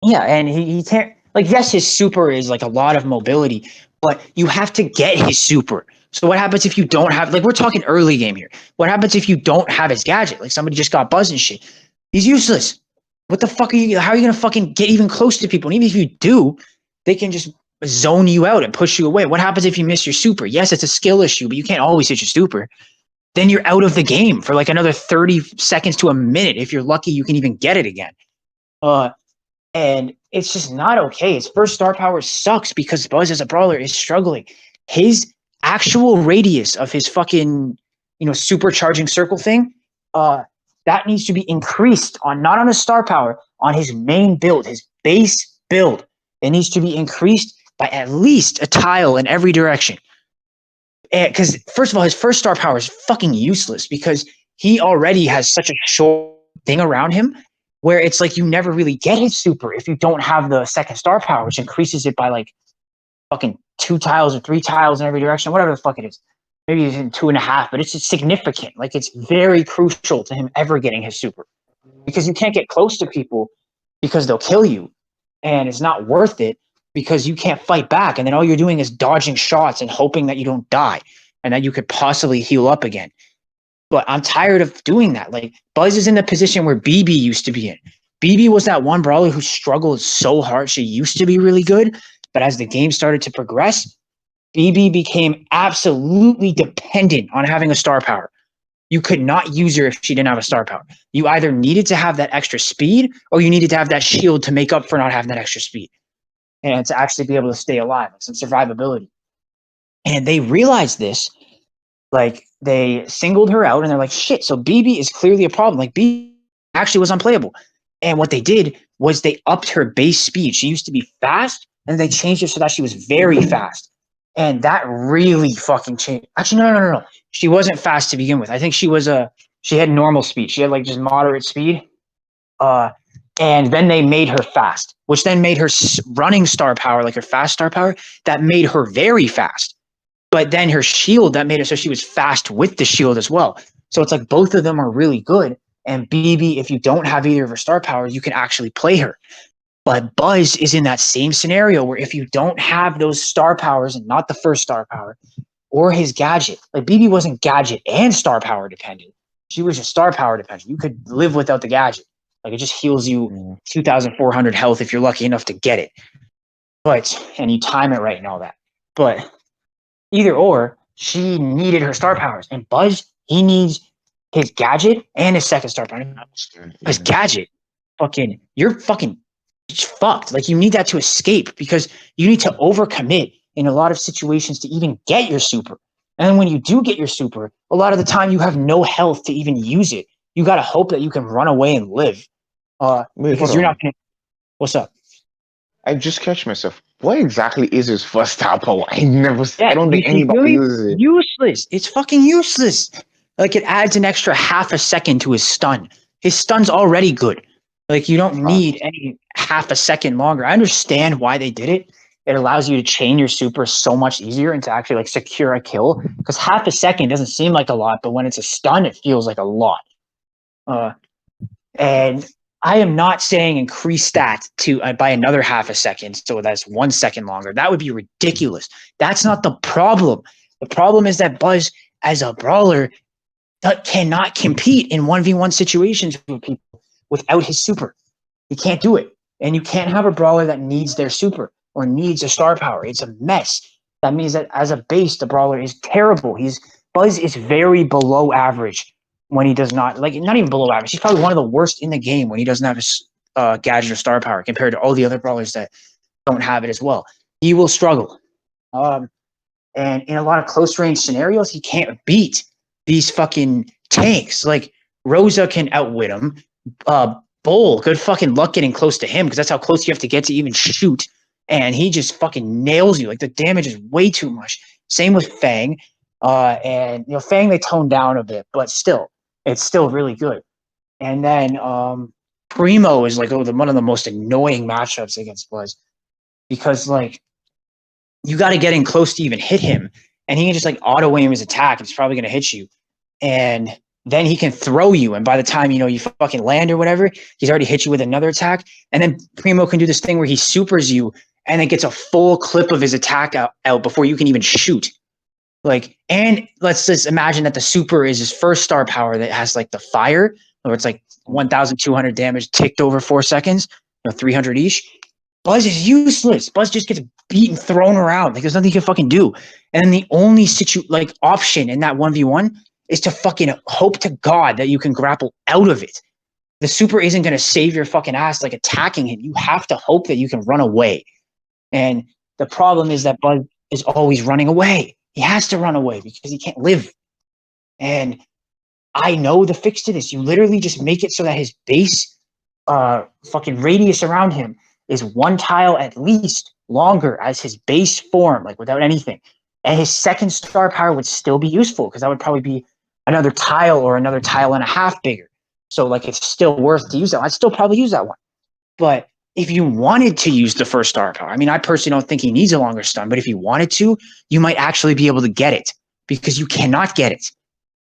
Speaker 1: yeah, and he can't, like, yes, his super is like a lot of mobility, but you have to get his super. So what happens if you don't have, like, we're talking early game here. What happens if you don't have his gadget? Like somebody just got Buzz and shit. He's useless. What the fuck how are you gonna fucking get even close to people? And even if you do, they can just zone you out and push you away. What happens if you miss your super? Yes, it's a skill issue, but you can't always hit your super. Then you're out of the game for like another 30 seconds to a minute. If you're lucky, you can even get it again. And it's just not okay. His first star power sucks because Buzz as a brawler is struggling. His actual radius of his fucking, supercharging circle thing, that needs to be increased on, not on his star power, on his main build, his base build. It needs to be increased by at least a tile in every direction. Because first of all, his first star power is fucking useless because he already has such a short thing around him where it's like you never really get his super if you don't have the second star power, which increases it by like fucking 2 tiles or 3 tiles in every direction, whatever the fuck it is. Maybe it's in 2.5, but it's significant. Like, it's very crucial to him ever getting his super because you can't get close to people because they'll kill you, and it's not worth it because you can't fight back, and then all you're doing is dodging shots and hoping that you don't die and that you could possibly heal up again. But I'm tired of doing that. Like, Buzz is in the position where BB used to be in. BB was that one brawler who struggled so hard. She used to be really good, but as the game started to progress, BB became absolutely dependent on having a star power. You could not use her if she didn't have a star power. You either needed to have that extra speed or you needed to have that shield to make up for not having that extra speed and to actually be able to stay alive, like some survivability. And they realized this. Like, they singled her out and they're like, shit, so BB is clearly a problem. Like, BB actually was unplayable. And what they did was they upped her base speed. She used to be fast and they changed it so that she was very fast. And that really fucking changed. Actually, no. She wasn't fast to begin with. I think she had normal speed. She had like just moderate speed. And then they made her fast, which then made her running star power, like her fast star power, that made her very fast. But then her shield, that made it so she was fast with the shield as well. So it's like both of them are really good. And BB, if you don't have either of her star powers, you can actually play her. But Buzz is in that same scenario where if you don't have those star powers and not the first star power or his gadget, like BB wasn't gadget and star power dependent. She was just star power dependent. You could live without the gadget. Like, it just heals you 2,400 health if you're lucky enough to get it. And you time it right and all that. But either or, she needed her star powers. And Buzz, he needs his gadget and his second star power. His gadget, you're fucking fucked. Like, you need that to escape because you need to overcommit in a lot of situations to even get your super. And then when you do get your super, a lot of the time you have no health to even use it. You got to hope that you can run away and live. Because you're not going to. What's up?
Speaker 2: I just catch myself. What exactly is his first star power? I don't think anybody
Speaker 1: really
Speaker 2: uses it.
Speaker 1: Useless. It's fucking useless. Like, it adds an extra half a second to his stun. His stun's already good. Like, you don't need
Speaker 2: Fast.
Speaker 1: any half a second longer. I understand why they did it. It allows you to chain your super so much easier and to actually like secure a kill. Because half a second doesn't seem like a lot, but when it's a stun, it feels like a lot. Uh, and I am not saying increase that to by another half a second, so that's 1 second longer. That would be ridiculous. That's not the problem. The problem is that Buzz, as a brawler, cannot compete in 1v1 situations with people without his super. You can't do it. And you can't have a brawler that needs their super or needs a star power. It's a mess. That means that as a base, the brawler is terrible. Buzz is very below average when he does not, like, not even below average. He's probably one of the worst in the game when he doesn't have his gadget or star power compared to all the other brawlers that don't have it as well. He will struggle. Um, and in a lot of close range scenarios, he can't beat these fucking tanks. Like, Rosa can outwit him. Bull, good fucking luck getting close to him because that's how close you have to get to even shoot. And he just fucking nails you. Like, the damage is way too much. Same with Fang. And Fang they toned down a bit, but still, it's still really good. And then Primo is like one of the most annoying matchups against Buzz because like you got to get in close to even hit him, and he can just like auto aim his attack. And it's probably going to hit you, and then he can throw you. And by the time you fucking land or whatever, he's already hit you with another attack. And then Primo can do this thing where he supers you, and then gets a full clip of his attack out before you can even shoot. Like, and let's just imagine that the super is his first star power that has like the fire, where it's like 1,200 damage ticked over 4 seconds, 300 each. Buzz is useless. Buzz just gets beaten, thrown around. Like, there's nothing he can fucking do. And then the only option in that 1v1 is to fucking hope to God that you can grapple out of it. The super isn't going to save your fucking ass like attacking him. You have to hope that you can run away. And the problem is that Buzz is always running away. He has to run away because he can't live. And I know the fix to this. You literally just make it so that his base fucking radius around him is one tile at least longer as his base form, like without anything. And his second star power would still be useful because that would probably be another tile or another tile and a half bigger. So like it's still worth to use that. I'd still probably use that one. But if you wanted to use the first star power, I mean, I personally don't think he needs a longer stun, but if you wanted to, you might actually be able to get it because you cannot get it.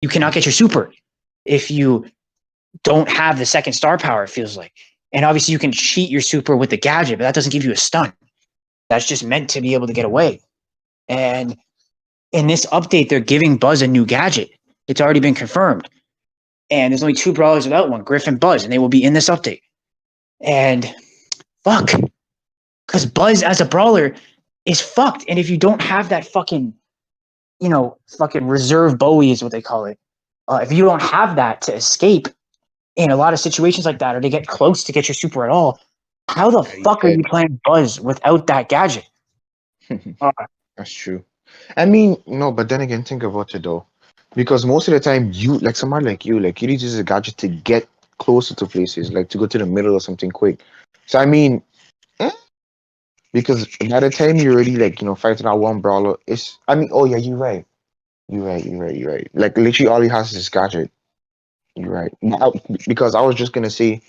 Speaker 1: You cannot get your super if you don't have the second star power, it feels like. And obviously you can cheat your super with the gadget, but that doesn't give you a stun. That's just meant to be able to get away. And in this update, they're giving Buzz a new gadget. It's already been confirmed. And there's only 2 brawlers without one, Griff and Buzz, and they will be in this update. And fuck. Because Buzz as a brawler is fucked. And if you don't have that fucking reserve Bowie is what they call it. If you don't have that to escape in a lot of situations like that, or to get close to get your super at all, how the fuck are you playing Buzz without that gadget?
Speaker 2: That's true. I mean, no, but then again, think about it though. Because most of the time, like somebody like you need to use a gadget to get closer to places, like to go to the middle or something quick. So, I mean, because by the time you're already, like, fighting out one brawler, oh yeah, you're right. You're right. Like, literally all he has is his gadget. You're right. Because I was just going to say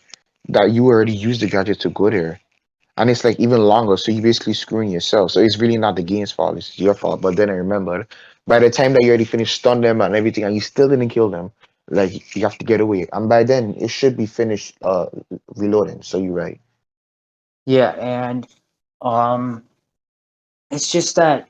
Speaker 2: that you already used the gadget to go there. And it's like even longer, so you're basically screwing yourself. So it's really not the game's fault, it's your fault. But then I remembered, by the time that you already finished stun them and everything, and you still didn't kill them, like you have to get away. And by then it should be finished reloading. So you're right.
Speaker 1: Yeah, and it's just that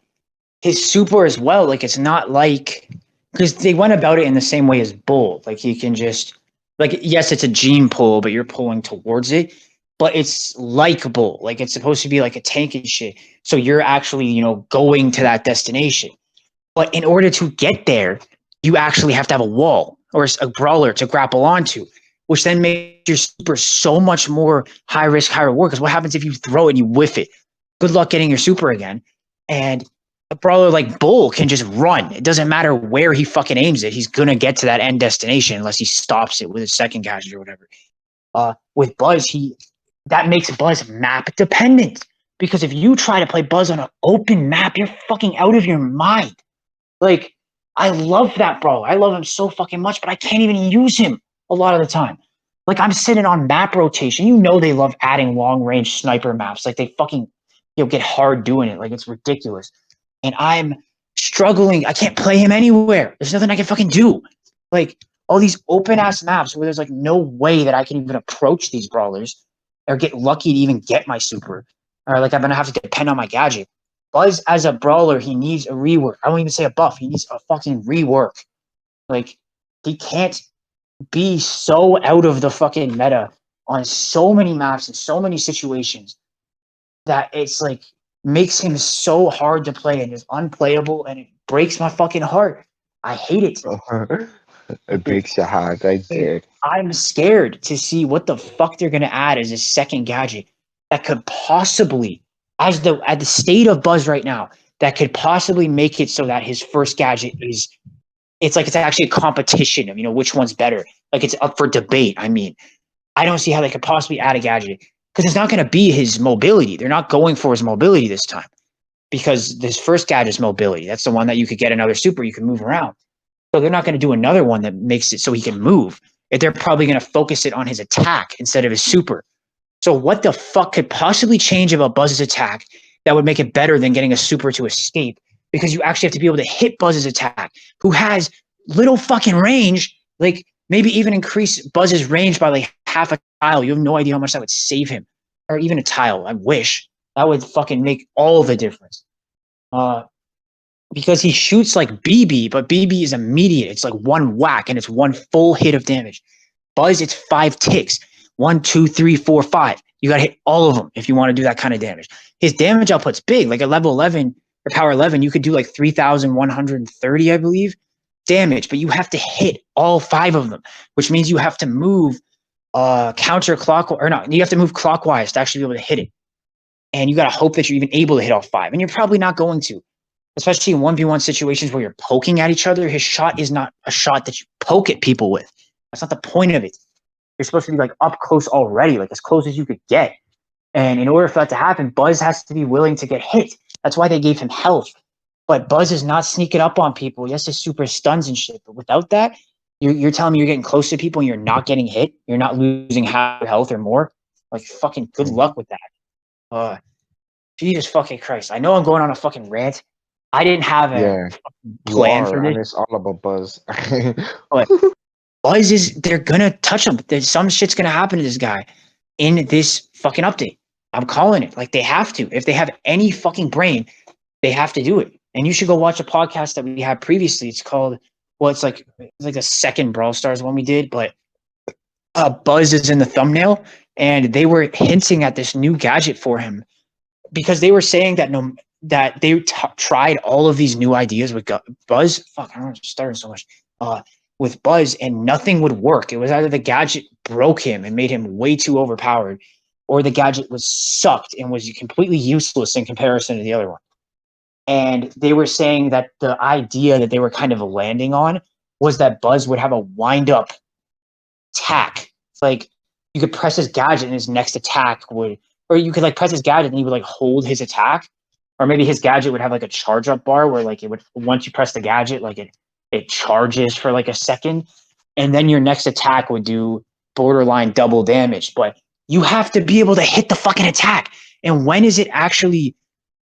Speaker 1: his super as well, like it's not like, because they went about it in the same way as Bull. Like he can just, like, yes, it's a gene pull, but you're pulling towards it. But it's like Bull. Like it's supposed to be like a tank and shit. So you're actually, going to that destination. But in order to get there, you actually have to have a wall or a brawler to grapple onto, which then makes your super so much more high risk, high reward. Because what happens if you throw it and you whiff it? Good luck getting your super again. And a brawler like Bull can just run. It doesn't matter where he fucking aims it. He's going to get to that end destination unless he stops it with his second gadget or whatever. With Buzz, that makes Buzz map dependent. Because if you try to play Buzz on an open map, you're fucking out of your mind. Like, I love that brawler. I love him so fucking much, but I can't even use him a lot of the time. Like I'm sitting on map rotation. You know they love adding long range sniper maps. Like they fucking get hard doing it. Like it's ridiculous. And I'm struggling. I can't play him anywhere. There's nothing I can fucking do. Like all these open ass maps where there's like no way that I can even approach these brawlers or get lucky to even get my super. Or like I'm gonna have to depend on my gadget. Buzz as a brawler, he needs a rework. I won't even say a buff. He needs a fucking rework. Like he can't be so out of the fucking meta on so many maps and so many situations that it's like makes him so hard to play and is unplayable and it breaks my fucking heart. I hate it.
Speaker 2: It breaks your heart. I did.
Speaker 1: I'm scared to see what the fuck they're gonna add as a second gadget that could possibly, as the at the state of Buzz right now, that could possibly make it so that his first gadget is it's like it's actually a competition of which one's better. Like it's up for debate. I mean, I don't see how they could possibly add a gadget because it's not going to be his mobility. They're not going for his mobility this time because this first gadget is mobility. That's the one that you could get another super, you can move around. So they're not going to do another one that makes it so he can move. They're probably going to focus it on his attack instead of his super. So what the fuck could possibly change about Buzz's attack that would make it better than getting a super to escape? Because you actually have to be able to hit Buzz's attack, who has little fucking range, like maybe even increase Buzz's range by like half a tile. You have no idea how much that would save him. Or even a tile. I wish. That would fucking make all the difference. Because he shoots like BB, but BB is immediate. It's like one whack and it's one full hit of damage. Buzz, it's 5 ticks. 1, 2, 3, 4, 5. You got to hit all of them if you want to do that kind of damage. His damage output's big. Like at level 11 or power 11, you could do like 3,130, I believe, damage. But you have to hit all 5 of them, which means you have to move counterclockwise, or not. You have to move clockwise to actually be able to hit it. And you got to hope that you're even able to hit all 5. And you're probably not going to, especially in 1v1 situations where you're poking at each other. His shot is not a shot that you poke at people with. That's not the point of it. You're supposed to be like up close already, like as close as you could get. And in order for that to happen, Buzz has to be willing to get hit. That's why they gave him health. But Buzz is not sneaking up on people. Yes, his super stuns and shit. But without that, you're telling me you're getting close to people and you're not getting hit. You're not losing half your health or more. Like fucking good luck with that. Jesus fucking Christ. I know I'm going on a fucking rant. I didn't have a plan for this.
Speaker 2: And it's all about Buzz.
Speaker 1: But Buzz they're gonna touch him. There's some shit's gonna happen to this guy in this fucking update. I'm calling it. Like they have to. If they have any fucking brain, they have to do it. And you should go watch a podcast that we had previously. It's called, it's like the second Brawl Stars one we did, but Buzz is in the thumbnail, and they were hinting at this new gadget for him because they were saying that they tried all of these new ideas with Buzz. Fuck, I don't know, starting so much. With Buzz, and nothing would work. It was either the gadget broke him and made him way too overpowered, or the gadget was sucked and was completely useless in comparison to the other one. And they were saying that the idea that they were kind of landing on was that Buzz would have a wind-up attack. It's like you could press his gadget and his next attack would, or you could like press his gadget and he would like hold his attack, or maybe his gadget would have like a charge-up bar where like it would, once you press the gadget, like it charges for like a second, and then your next attack would do borderline double damage. But you have to be able to hit the fucking attack. And when is it actually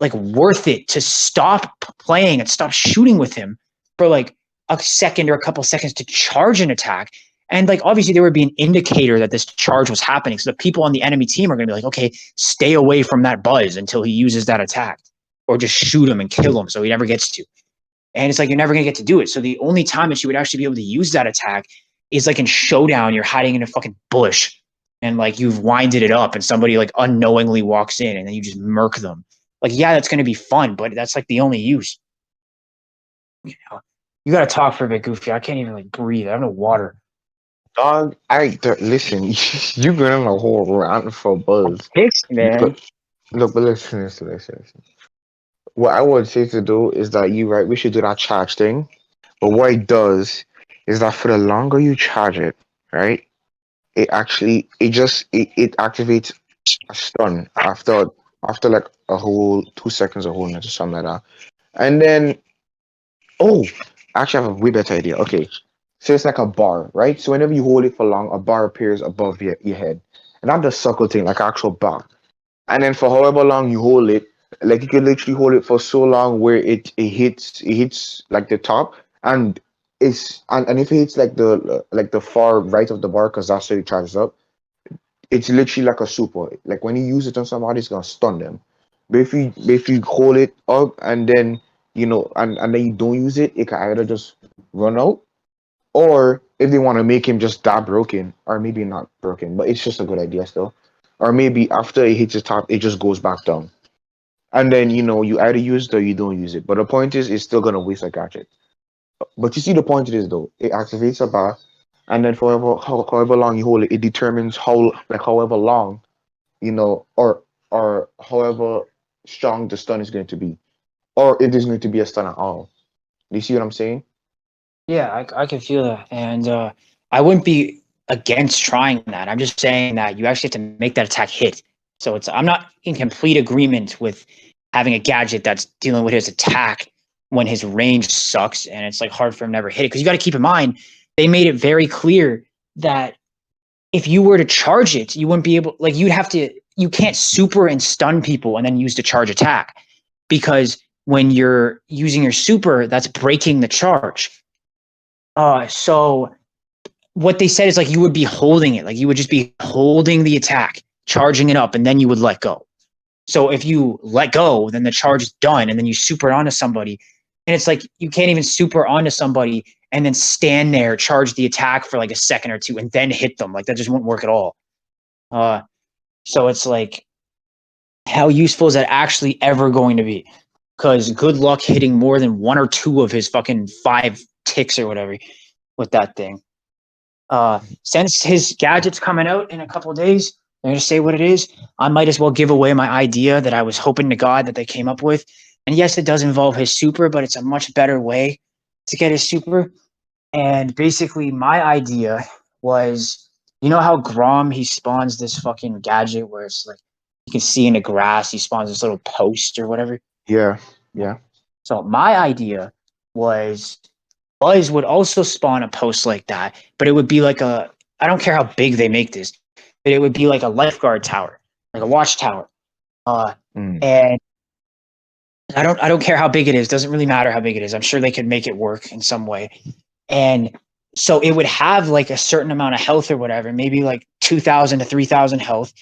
Speaker 1: like worth it to stop playing and stop shooting with him for like a second or a couple seconds to charge an attack? And like obviously there would be an indicator that this charge was happening. So the people on the enemy team are going to be like, okay, stay away from that Buzz until he uses that attack, or just shoot him and kill him so he never gets to. And it's like you're never going to get to do it. So the only time that you would actually be able to use that attack is like in Showdown, you're hiding in a fucking bush and like you've winded it up and somebody like unknowingly walks in and then you just murk them. Like, yeah, that's going to be fun, but that's like the only use. You got to talk for a bit, Goofy. I can't even like breathe. I have no water.
Speaker 2: Dog, listen, you've been on a whole rant for Buzz.
Speaker 1: Pissed, man.
Speaker 2: Look, but listen. What I would say to do is that we should do that charge thing. But what it does is that for the longer you charge it, right, it activates a stun after like a whole 2 seconds of holding it or something like that. And then, actually I have a way better idea. Okay, So it's like a bar, right? So whenever you hold it for long, a bar appears above your head. And not the circle thing, like actual bar. And then for however long you hold it, like you can literally hold it for so long where it hits like the top, and and if it hits like the far right of the bar, because that's how it charges up, it's literally like a super. Like when you use it on somebody, it's gonna stun them. But if you hold it up and then and then you don't use it, it can either just run out, or if they want to make him just that broken, or maybe not broken, but it's just a good idea still. Or maybe after it hits the top, it just goes back down. And then you either use it or you don't use it. But the point is, it's still gonna waste a gadget. But you see, the point it is though, it activates a bar, and then for however long you hold it, it determines however long or however strong the stun is going to be, or if there's going to be a stun at all. Do you see what I'm saying?
Speaker 1: Yeah, I can feel that. And I wouldn't be against trying that. I'm just saying that you actually have to make that attack hit. So I'm not in complete agreement with having a gadget that's dealing with his attack when his range sucks and it's like hard for him to ever hit it. Because you got to keep in mind, they made it very clear that if you were to charge it, you wouldn't be able, like, you can't super and stun people and then use the charge attack, because when you're using your super, that's breaking the charge. So what they said is, like, you would be holding it, like you would just be holding the attack, charging it up, and then you would let go. So if you let go, then the charge is done, and then you super onto somebody, and it's like you can't even super onto somebody and then stand there, charge the attack for like a second or two, and then hit them. Like that just won't work at all. Uh, so it's like, how useful is that actually ever going to be? Because good luck hitting more than one or two of his fucking 5 ticks or whatever with that thing. Since his gadget's coming out in a couple of days, I'm going to say what it is. I might as well give away my idea that I was hoping to God that they came up with. And yes, it does involve his super, but it's a much better way to get his super. And basically, my idea was, you know how Grom, he spawns this fucking gadget where it's like you can see in the grass, he spawns this little post or whatever.
Speaker 2: Yeah, yeah,
Speaker 1: So my idea was Buzz would also spawn a post like that, but it would be like I don't care how big they make this, but it would be like a lifeguard tower, like a watchtower. Uh,
Speaker 2: mm,
Speaker 1: and I don't care how big it is. Doesn't really matter how big it is. I'm sure they could make it work in some way. And so it would have like a certain amount of health or whatever, maybe like 2,000 to 3,000 health,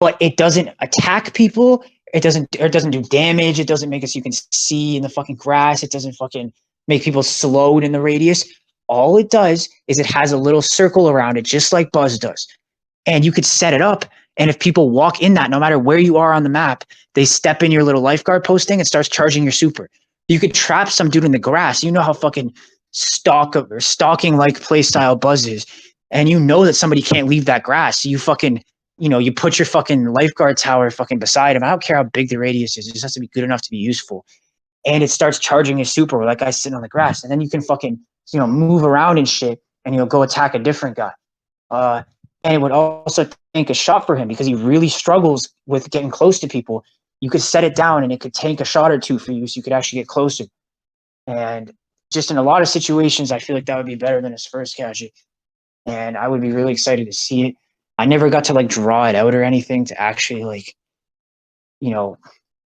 Speaker 1: but it doesn't attack people. It doesn't do damage. It doesn't make us, you can see in the fucking grass. It doesn't fucking make people slowed in the radius. All it does is it has a little circle around it, just like Buzz does. And you could set it up. And if people walk in that, no matter where you are on the map, they step in your little lifeguard posting and starts charging your super. You could trap some dude in the grass. You know how fucking stalking like play style Buzz is. And you know that somebody can't leave that grass. So you fucking, you put your fucking lifeguard tower fucking beside him. I don't care how big the radius is. It just has to be good enough to be useful. And it starts charging his super like I sitting on the grass. And then you can fucking, move around and shit, and go attack a different guy. Uh, and it would also tank a shot for him because he really struggles with getting close to people. You could set it down and it could tank a shot or two for you, so you could actually get closer. And just in a lot of situations, I feel like that would be better than his first gadget. And I would be really excited to see it. I never got to like draw it out or anything to actually like, you know,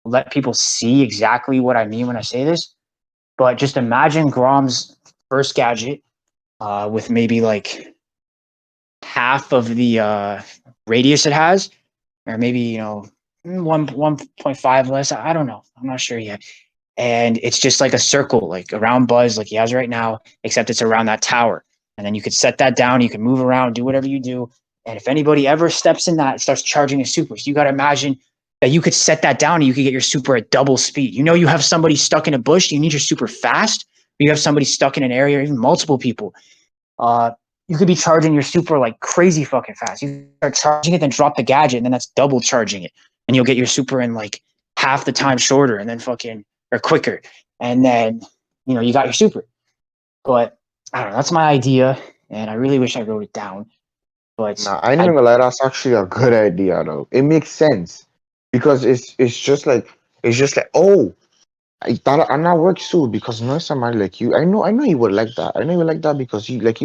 Speaker 1: let people see exactly what I mean when I say this. But just imagine Grom's first gadget with maybe like half of the radius it has, or maybe 1.5 less. I don't know. I'm not sure yet. And it's just like a circle, like around Buzz, like he has right now, except it's around that tower. And then you could set that down. You can move around, do whatever you do. And if anybody ever steps in that, it starts charging a super. So you got to imagine that you could set that down and you could get your super at double speed. You have somebody stuck in a bush, you need your super fast. You have somebody stuck in an area, or even multiple people. Uh, you could be charging your super like crazy fucking fast. You start charging it, then drop the gadget, and then that's double charging it. And you'll get your super in like half the time shorter and then fucking, or quicker. And then, you got your super. But I don't know, that's my idea. And I really wish I wrote it down. But
Speaker 2: nah, I ain't even gonna lie, that's actually a good idea though. It makes sense because it's just like oh, And that works too because knowing somebody like you, I know you would like that. I know you would like that because you like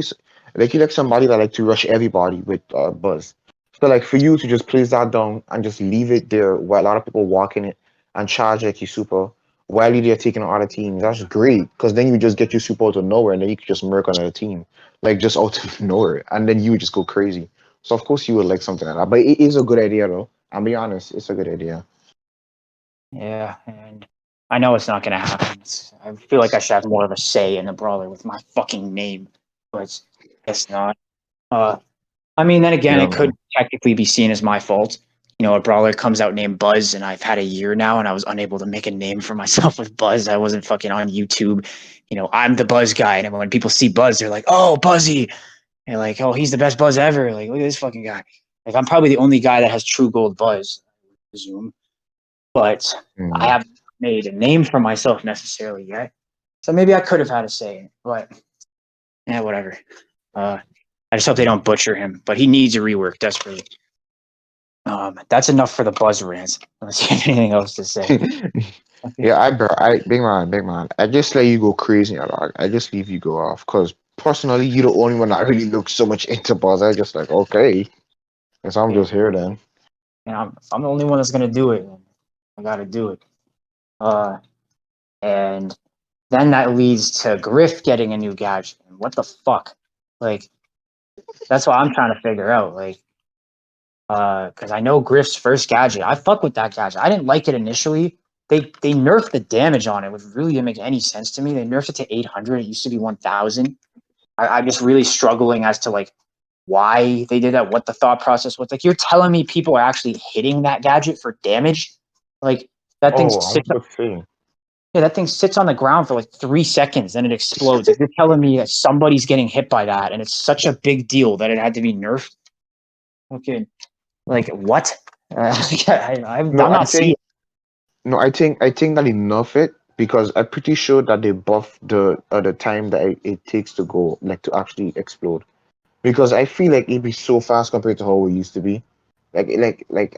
Speaker 2: somebody that like to rush everybody with buzz. So like for you to just place that down and just leave it there while a lot of people walk in it and charge like you super while you're there taking on other teams, that's great because then you just get your super out of nowhere and then you could just murk another team like just out of nowhere and then you would just go crazy. So of course you would like something like that, but it is a good idea though. I'll be honest, it's a good idea.
Speaker 1: Yeah, and I know it's not going to happen. I feel like I should have more of a say in the brawler with my fucking name, but it's not. Uh, I mean, then again,
Speaker 2: Yeah,
Speaker 1: it could
Speaker 2: man.
Speaker 1: technically be seen as my fault. You know, a brawler comes out named Buzz, and I've had a year now, and I was unable to make a name for myself with Buzz. I wasn't fucking on YouTube. You know, I'm the Buzz guy, and when people see Buzz, they're like, "Oh, Buzzy!" They're like, "Oh, he's the best Buzz ever!" Like, look at this fucking guy. Like, I'm probably the only guy that has true gold Buzz, I presume, but I
Speaker 2: Mm.
Speaker 1: haven't made a name for myself necessarily yet. So maybe I could have had a say in it, but yeah, whatever. Uh, I just hope they don't butcher him, but he needs a rework desperately. That's enough for the buzz rants. Unless you have anything else to say. Okay.
Speaker 2: Yeah, bro, big man. I just let you go crazy, dog. I just leave you go off, cause personally, you're the only one that really looks so much into buzz. I just like, okay, guess I'm
Speaker 1: Yeah,
Speaker 2: just here then.
Speaker 1: and I'm the only one that's gonna do it. I gotta do it. Uh, and then that leads to Griff getting a new gadget. What the fuck? Like, that's what I'm trying to figure out. Like, because I know Griff's first gadget. I fuck with that gadget. I didn't like it initially. They nerfed the damage on it, which really didn't make any sense to me. They nerfed it to 800. It used to be 1,000. I'm just really struggling as to like why they did that, what the thought process was. Like, you're telling me people are actually hitting that gadget for damage? Like, that thing
Speaker 2: Oh, I was
Speaker 1: sits,
Speaker 2: about to say.
Speaker 1: yeah, that thing sits on the ground for like 3 seconds, then it explodes. Like, you're telling me that somebody's getting hit by that, and it's such a big deal that it had to be nerfed. Okay, like what? I'm
Speaker 2: No, I
Speaker 1: not seeing.
Speaker 2: think no, I think that enough it because I'm pretty sure that they buff the time that it takes to go like to actually explode. Because I feel like it'd be so fast compared to how it used to be. Like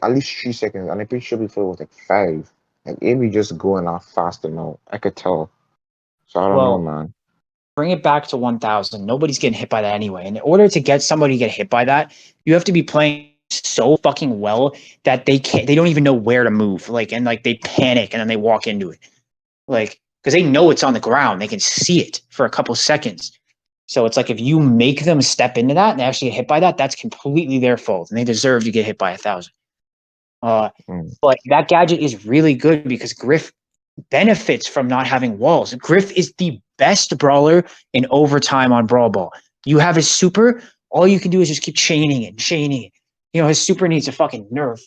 Speaker 2: at least 3 seconds, and I'm pretty sure before it was like five. Like it'd be just going off faster now. I could tell. So I don't know,
Speaker 1: Well,
Speaker 2: man.
Speaker 1: bring it back to 1,000. Nobody's getting hit by that anyway. And in order to get somebody to get hit by that, you have to be playing so fucking well that they don't even know where to move. Like, and like they panic and then they walk into it. Like, because they know it's on the ground, they can see it for a couple seconds. So it's like if you make them step into that and they actually get hit by that, that's completely their fault, and they deserve to get hit by 1,000. Uh,
Speaker 2: Mm.
Speaker 1: but that gadget is really good because Griff benefits from not having walls. Griff is the best brawler in overtime on Brawl Ball. You have his super, all you can do is just keep chaining it, chaining it. You know, his super needs a fucking nerf.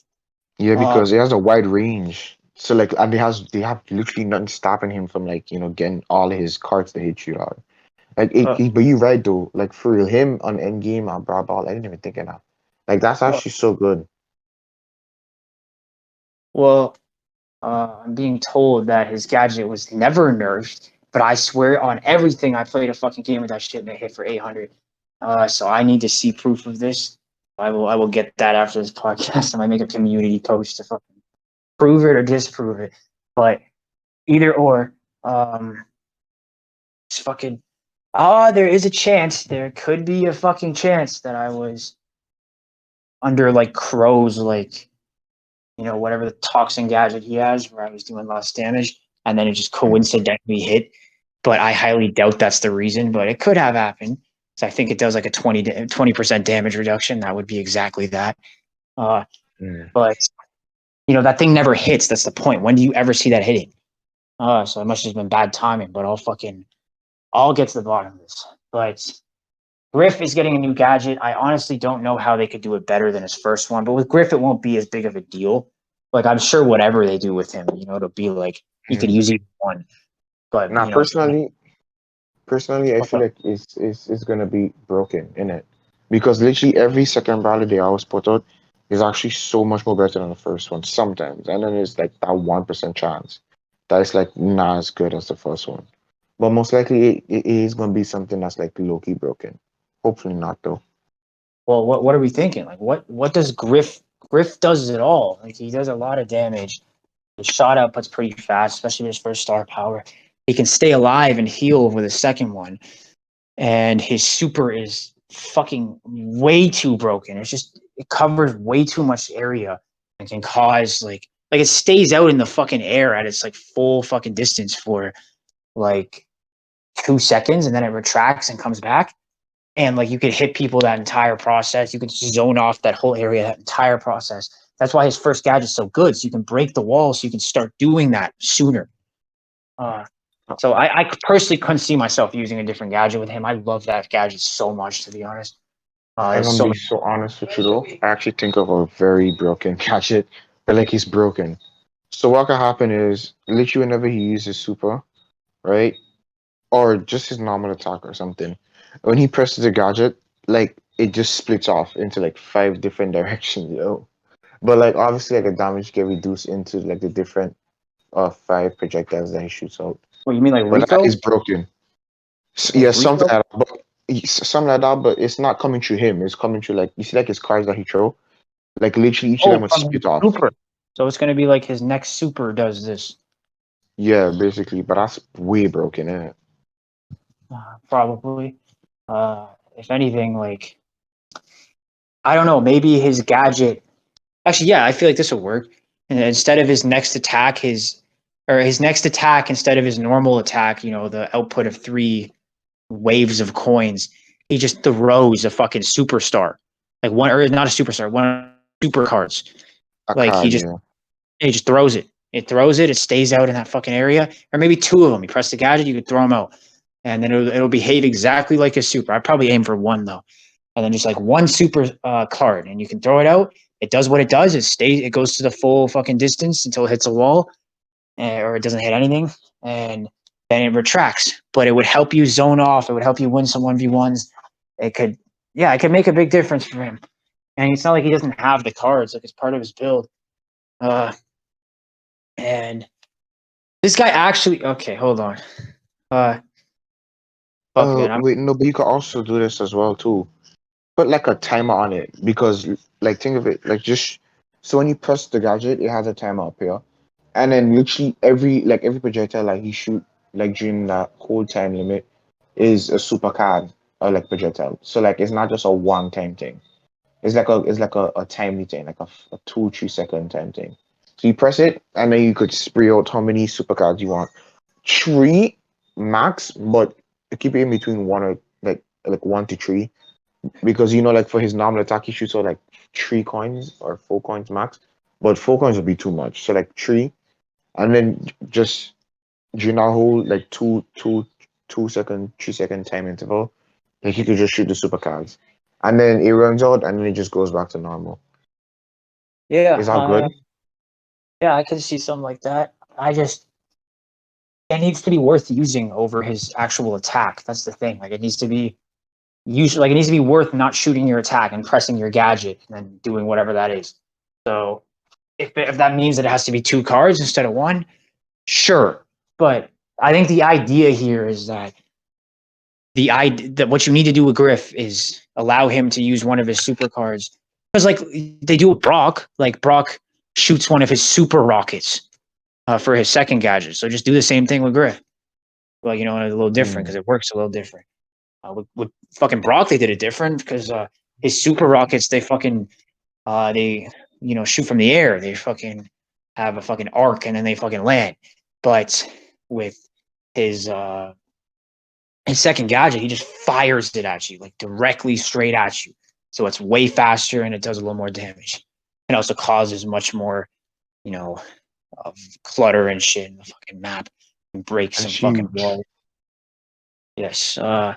Speaker 2: Yeah,
Speaker 1: Uh,
Speaker 2: because it has a wide range. So like, and they have literally nothing stopping him from like getting all of his cards to hit you out. Like
Speaker 1: uh,
Speaker 2: but you're right though. Like for real, him on end game on Brawl Ball, I didn't even think of that. Like that's
Speaker 1: uh,
Speaker 2: actually so good.
Speaker 1: well, I'm being told that his gadget was never nerfed, but I swear on everything I played a fucking game with that shit and it hit for 800. So I need to see proof of this. I will get that after this podcast. I might make a community post to fucking prove it or disprove it. But either or, it's fucking. There is a chance. There could be a fucking chance that I was under like Crow's like whatever the toxin gadget he has, where I was doing less damage, and then it just
Speaker 2: Mm.
Speaker 1: coincidentally hit. But I highly doubt that's the reason. But it could have happened. So I think it does like a 20% damage reduction. That would be exactly that. Uh,
Speaker 2: Mm.
Speaker 1: but that thing never hits. That's the point. When do you ever see that hitting? So it must have been bad timing. But I'll get to the bottom of this. But Griff is getting a new gadget. I honestly don't know how they could do it better than his first one. But with Griff, it won't be as big of a deal. Like, I'm sure whatever they do with him, it'll be like he could
Speaker 2: Mm.
Speaker 1: use either one. But
Speaker 2: Now, personally, I feel like it's gonna be broken in it because literally every second brawler they always put out is actually so much more better than the first one sometimes, and then there's like that 1% chance that it's like not as good as the first one. But most likely it is gonna be something that's like low key broken. Hopefully not though.
Speaker 1: well, what are we thinking? Like, what does Griff does it all? Like, he does a lot of damage. His shot output's pretty fast, especially with his first star power. He can stay alive and heal with his second one. And his super is fucking way too broken. It covers way too much area and can cause like it stays out in the fucking air at its like full fucking distance for like 2 seconds and then it retracts and comes back. And like you could hit people that entire process. You could zone off that whole area, that entire process. That's why his first gadget's so good. So you can break the wall so you can start doing that sooner. Uh, so I personally couldn't see myself using a different gadget with him. I love that gadget so much, to be honest.
Speaker 2: I'm
Speaker 1: There's
Speaker 2: gonna
Speaker 1: so
Speaker 2: be
Speaker 1: many.
Speaker 2: so honest with you though. I actually think of a very broken gadget, but like he's broken. So what can happen is literally whenever he uses super, right? Or just his normal attack or something. When he presses the gadget, like it just splits off into like five different directions, But like obviously like the damage get reduced into like the different five projectiles that he shoots out.
Speaker 1: What you mean, like
Speaker 2: But that
Speaker 1: Rico?
Speaker 2: is broken.
Speaker 1: Like
Speaker 2: Yeah, something
Speaker 1: Rico?
Speaker 2: like that. But something like that, but it's not coming through him. It's coming through like you see like his cards that he throw. Like literally each of them
Speaker 1: Oh,
Speaker 2: would
Speaker 1: from his
Speaker 2: split off.
Speaker 1: super. So it's gonna be like his next super does this.
Speaker 2: Yeah, basically. But that's way broken, eh?
Speaker 1: Probably. If anything, like I don't know, maybe his gadget. Actually, yeah, I feel like this will work. And instead of his next attack, his next attack instead of his normal attack, the output of 3 waves of coins, he just throws a fucking superstar, like one or not a superstar, one super cards.
Speaker 2: A
Speaker 1: Like
Speaker 2: card, yeah.
Speaker 1: he just throws it. It throws it. It stays out in that fucking area, or maybe 2 of them. You press the gadget, you could throw them out, and then it'll behave exactly like a super. I'd probably aim for one though, and then just like one super card, and you can throw it out. It does what it does. It goes to the full fucking distance until it hits a wall, or it doesn't hit anything, and then it retracts. But it would help you zone off. It would help you win some 1v1s. It could, yeah, it could make a big difference for him. And it's not like he doesn't have the cards. Like it's part of his build. Uh, and this guy actually, okay, hold on. Uh, fuck man,
Speaker 2: Wait, no, but you could also do this as well too. Put like a timer on it because like think of it like just so when you press the gadget, it has a timer up here. And then literally every projectile like he shoot like during that whole time limit is a super card or like projectile. So like it's not just a one time thing. It's like a timely thing, like a 2 3 second time thing. So you press it and then you could spray out how many super cards you want. 3 max, but keep it in between one or like 1 to 3 because like for his normal attack he shoots out like 3 coins or 4 coins max. But 4 coins would be too much. So like 3 and then just during that whole like 2 second, 3 second time interval, like you could just shoot the super cards. And then it runs out and then it just goes back to normal.
Speaker 1: yeah,
Speaker 2: Is that good?
Speaker 1: yeah, I could see something like that. It needs to be worth using over his actual attack. That's the thing. Like it needs to be it needs to be worth not shooting your attack and pressing your gadget and then doing whatever that is. So if that means that it has to be 2 cards instead of one, sure. But I think the idea here is that that what you need to do with Griff is allow him to use one of his super cards because like they do with Brock. Like Brock shoots one of his super rockets for his second gadget. So just do the same thing with Griff. Well, a little different because
Speaker 2: Hmm.
Speaker 1: it works a little different. With fucking Brock, they did it different because his super rockets, they shoot from the air. They fucking have a fucking arc and then they fucking land. But with his uh his second gadget, he just fires it at you, like directly straight at you. So it's way faster and it does a little more damage. It also causes much more, you know, of clutter and shit in the fucking map and breaks
Speaker 2: And
Speaker 1: some
Speaker 2: it's
Speaker 1: fucking
Speaker 2: huge.
Speaker 1: walls. Yes.
Speaker 2: I'm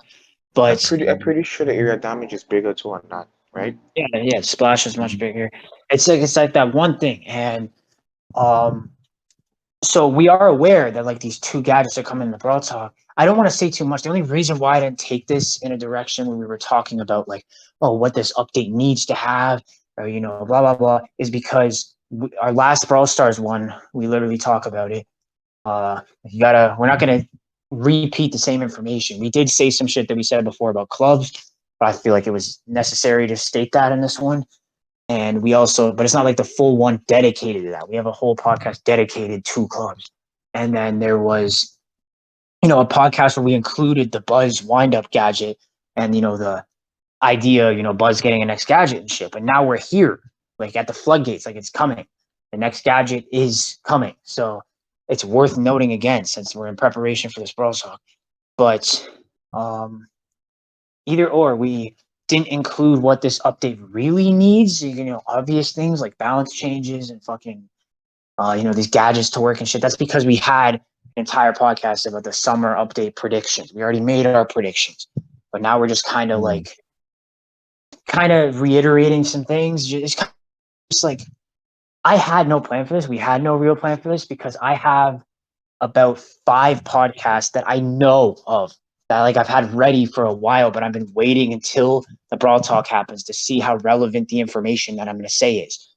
Speaker 1: But
Speaker 2: pretty I'm pretty sure the area damage is bigger too on that, right?
Speaker 1: yeah, splash is much
Speaker 2: Mhm.
Speaker 1: bigger. It's like that one thing. And um so we are aware that like these 2 gadgets are coming in the Brawl Talk. I don't want to say too much. The only reason why I didn't take this in a direction when we were talking about like, oh, what this update needs to have, or blah blah blah, is because our last Brawl Stars one, we literally talk about it. We're not gonna repeat the same information. We did say some shit that we said before about clubs, but I feel like it was necessary to state that in this one. And we also, but it's not like the full one dedicated to that. We have a whole podcast dedicated to clubs. And then there was, a podcast where we included the Buzz wind up gadget and, the idea, Buzz getting a next gadget and shit. But now we're here, like at the floodgates, like it's coming. The next gadget is coming. So it's worth noting again, since we're in preparation for this Brawl Talk. But either or, we didn't include what this update really needs. Obvious things like balance changes and fucking, these gadgets to work and shit. That's because we had an entire podcast about the summer update predictions. We already made our predictions, but now we're just kind of reiterating some things. It's just like, I had no plan for this. We had no real plan for this because I have about 5 podcasts that I know of that like I've had ready for a while, but I've been waiting until the Brawl Talk happens to see how relevant the information that I'm going to say is,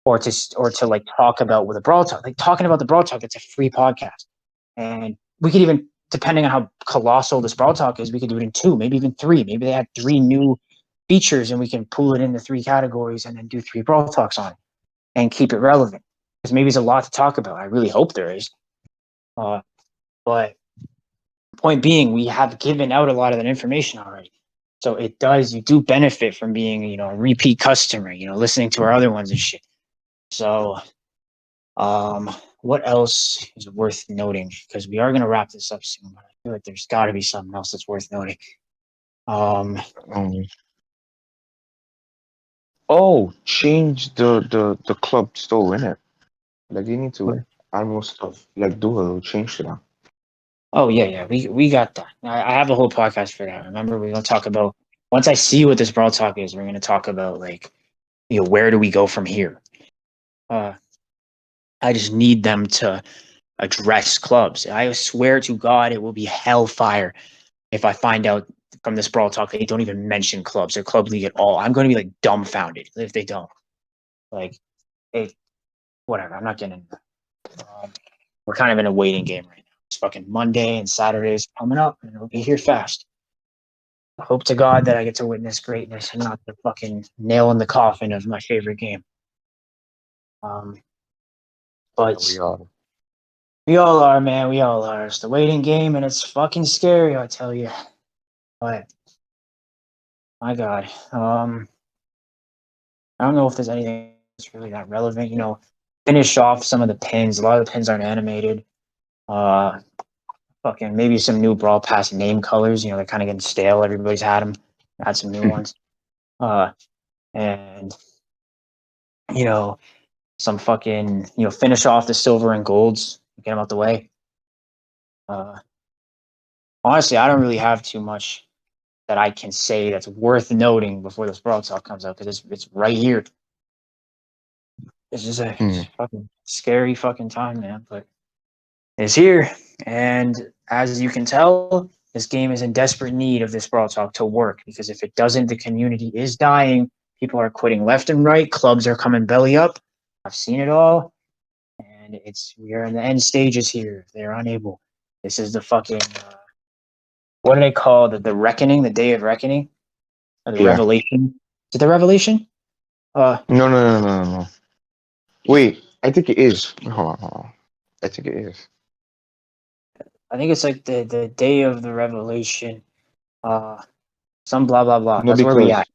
Speaker 1: or to like talk about with a Brawl Talk. Like talking about the Brawl Talk, it's a free podcast, and we could even, depending on how colossal this Brawl Talk is, we could do it in 2, maybe even 3. Maybe they add 3 new features, and we can pool it into 3 categories, and then do 3 Brawl Talks on it, and keep it relevant. Because maybe there's a lot to talk about. I really hope there is. But point being, we have given out a lot of that information already. So you do benefit from being, a repeat customer, listening to our other ones and shit. So, what else is worth noting? Because we are going to wrap this up soon, but I feel like there's got to be something else that's worth noting.
Speaker 2: Change the club store, innit? Like you need to add more stuff. Like do a little change to that.
Speaker 1: Oh yeah, we got that. I have a whole podcast for that. Remember, we're gonna talk about, once I see what this Brawl Talk is, we're gonna talk about like, where do we go from here? I just need them to address clubs. I swear to God, it will be hellfire if I find out from this Brawl Talk they don't even mention clubs or club league at all. I'm going to be like dumbfounded if they don't. Like, whatever. I'm not getting. We're kind of in a waiting game right now. It's fucking Monday and Saturday's coming up, and it'll be here fast. I hope to God that I get to witness greatness and not the fucking nail in the coffin of my favorite game. But we all are, man. We all are. It's the waiting game, and it's fucking scary, I tell you. But my God, I don't know if there's anything that's really that relevant. Finish off some of the pins. A lot of the pins aren't animated. Fucking maybe some new Brawl Pass name colors. They're kind of getting stale. Everybody's had them. Add some new ones. And some fucking finish off the silver and golds. Get them out the way. Honestly, I don't really have too much that I can say that's worth noting before this Brawl Talk comes out, because it's right here. It's just a fucking scary fucking time, man. But it's here, and as you can tell, this game is in desperate need of this Brawl Talk to work, because if it doesn't, the community is dying. People are quitting left and right. Clubs are coming belly up. I've seen it all, and we are in the end stages here. They're unable. This is the fucking what do they call the reckoning? The day of reckoning, or the revelation? Is it the revelation?
Speaker 2: No. Wait, I think it is. Hold on. I think it is.
Speaker 1: I think it's like the day of the revelation. Some blah blah blah.
Speaker 2: No,
Speaker 1: That's where we at.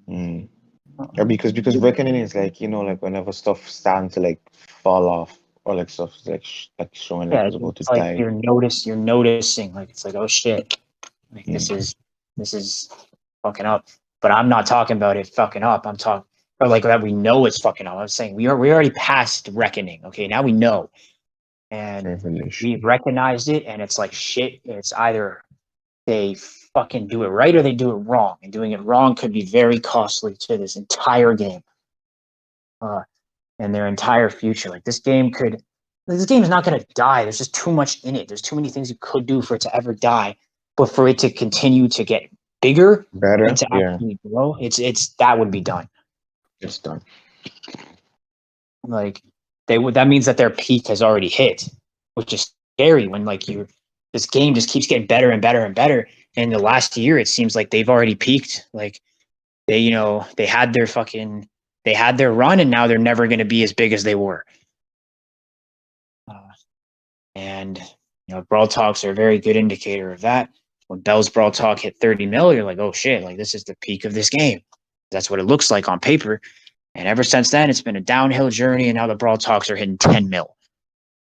Speaker 2: Yeah, because reckoning is like like whenever stuff starting to like fall off, or like stuff like showing like it's about to
Speaker 1: like
Speaker 2: die.
Speaker 1: you're noticing, like it's like, oh shit, like this is fucking up. But I'm not talking about it fucking up. I'm talking, or like that we know it's fucking up. I'm saying we already past reckoning. Okay, now we know, and we've recognized it, and it's like shit. It's either they fucking do it right or they do it wrong, and doing it wrong could be very costly to this entire game, and their entire future. Like this game is not going to die. There's just too much in it. There's too many things you could do for it to ever die, but for it to continue to get bigger,
Speaker 2: better,
Speaker 1: and to actually grow, that would be done.
Speaker 2: It's done.
Speaker 1: Like that means that their peak has already hit, which is scary when this game just keeps getting better and better and better. And the last year, it seems like they've already peaked. Like they had their run, and now they're never going to be as big as they were. And Brawl Talks are a very good indicator of that. When Bell's Brawl Talk hit 30 mil, you're like, oh shit, like this is the peak of this game. That's what it looks like on paper. And ever since then, it's been a downhill journey, and now the Brawl Talks are hitting 10 mil.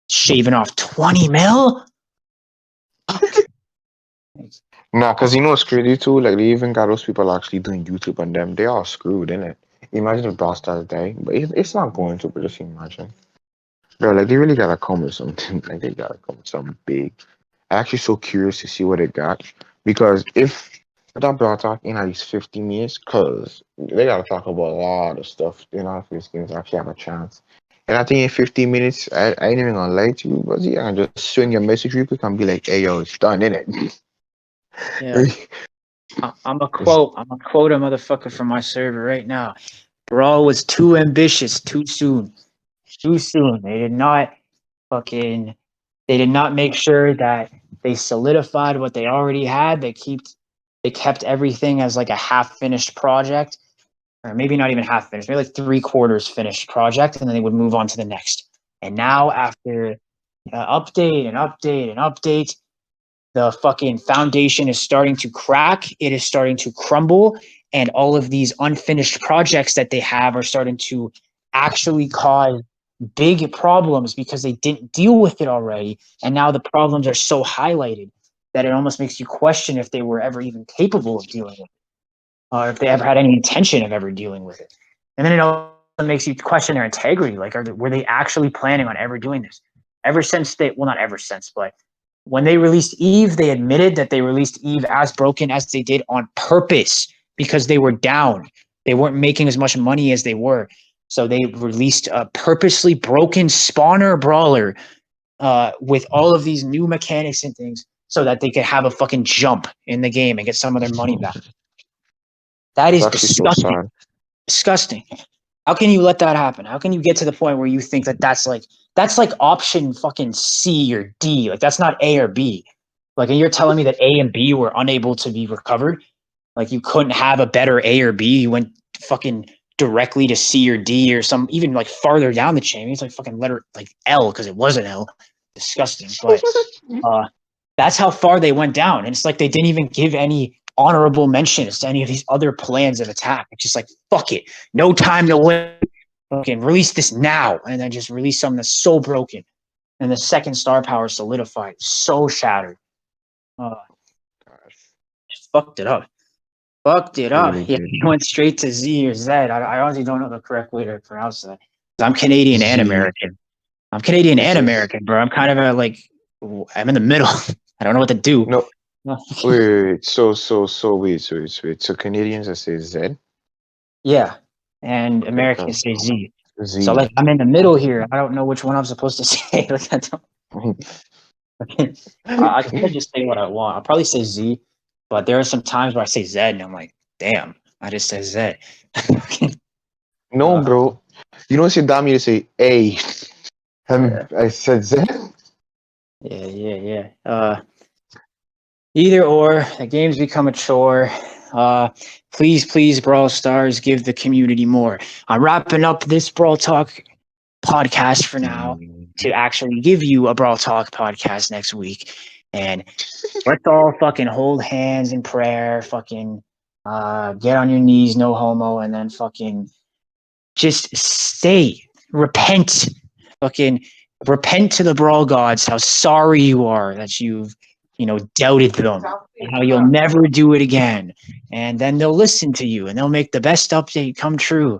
Speaker 1: Shaving off 20 mil?
Speaker 2: Nah, because you know what's crazy too? Like, they even got those people actually doing YouTube on them. They all screwed, innit? Imagine if Brawl Stars die. But it's not going to, but just imagine. Bro, like, they really gotta come with something. Like, they gotta come with something big. I'm actually so curious to see what they got. Because if that Brawl Talk in at least 50 minutes, because they gotta talk about a lot of stuff, if these games actually have a chance. And I think in 15 minutes, I ain't even gonna lie to you, but yeah, I can just swing your message real quick and be like, hey, yo, it's done, innit?
Speaker 1: Yeah. I'm a quote a motherfucker from my server right now. Brawl was too ambitious too soon. Too soon. They did not make sure that they solidified what they already had. They kept everything as like a half-finished project, or maybe not even half-finished, maybe like 3/4 finished project, and then they would move on to the next. And now after update and update and update, the fucking foundation is starting to crack. It is starting to crumble, and all of these unfinished projects that they have are starting to actually cause big problems because they didn't deal with it already. And now the problems are so highlighted that it almost makes you question if they were ever even capable of dealing with it, or if they ever had any intention of ever dealing with it. And then it also makes you question their integrity. Like, were they actually planning on ever doing this? Ever since not ever since, but when they released Eve, they admitted that they released Eve as broken as they did on purpose because they were down. They weren't making as much money as they were. So they released a purposely broken spawner brawler with all of these new mechanics and things so that they could have a fucking jump in the game and get some of their money back. That is disgusting.
Speaker 2: So
Speaker 1: disgusting. How can you let that happen? How can you get to the point where you think that that's like option fucking C or D? Like, that's not A or B. Like, and you're telling me that A and B were unable to be recovered? Like, you couldn't have a better A or B? You went fucking directly to C or D or some even like farther down the chain. It's like fucking letter like L because it was an L. Disgusting. But that's how far they went down. And it's like they didn't even give any honorable mentions to any of these other plans of attack. It's just like, fuck it. No time to win. Fucking release this now. And then just release something that's so broken. And the second star power solidified. So shattered. Just fucked it up. Fucked it up. Yeah, he went straight to Z or Z. I honestly don't know the correct way to pronounce that. I'm Canadian and American. I'm Canadian and American, bro. I'm kind of I'm in the middle. I don't know what to do.
Speaker 2: No. Wait. So wait. So Canadians that say Z?
Speaker 1: Yeah. And
Speaker 2: Okay,
Speaker 1: Americans say Z.
Speaker 2: Z.
Speaker 1: So like I'm in the middle here. I don't know which one I'm supposed to say. Like I can just say what I want. I'll probably say Z, but there are some times where I say Z and I'm like, damn, I just said Z.
Speaker 2: No, bro. You don't say damn, you say A. I said Z.
Speaker 1: Yeah. Either or, the game's become a chore. Please, Brawl Stars, give the community more. I'm wrapping up this Brawl Talk podcast for now to actually give you a Brawl Talk podcast next week. And let's all fucking hold hands in prayer, fucking get on your knees, no homo, and then fucking just repent, fucking repent to the Brawl gods how sorry you are that you've doubted them and how you'll never do it again. And then they'll listen to you and they'll make the best update come true.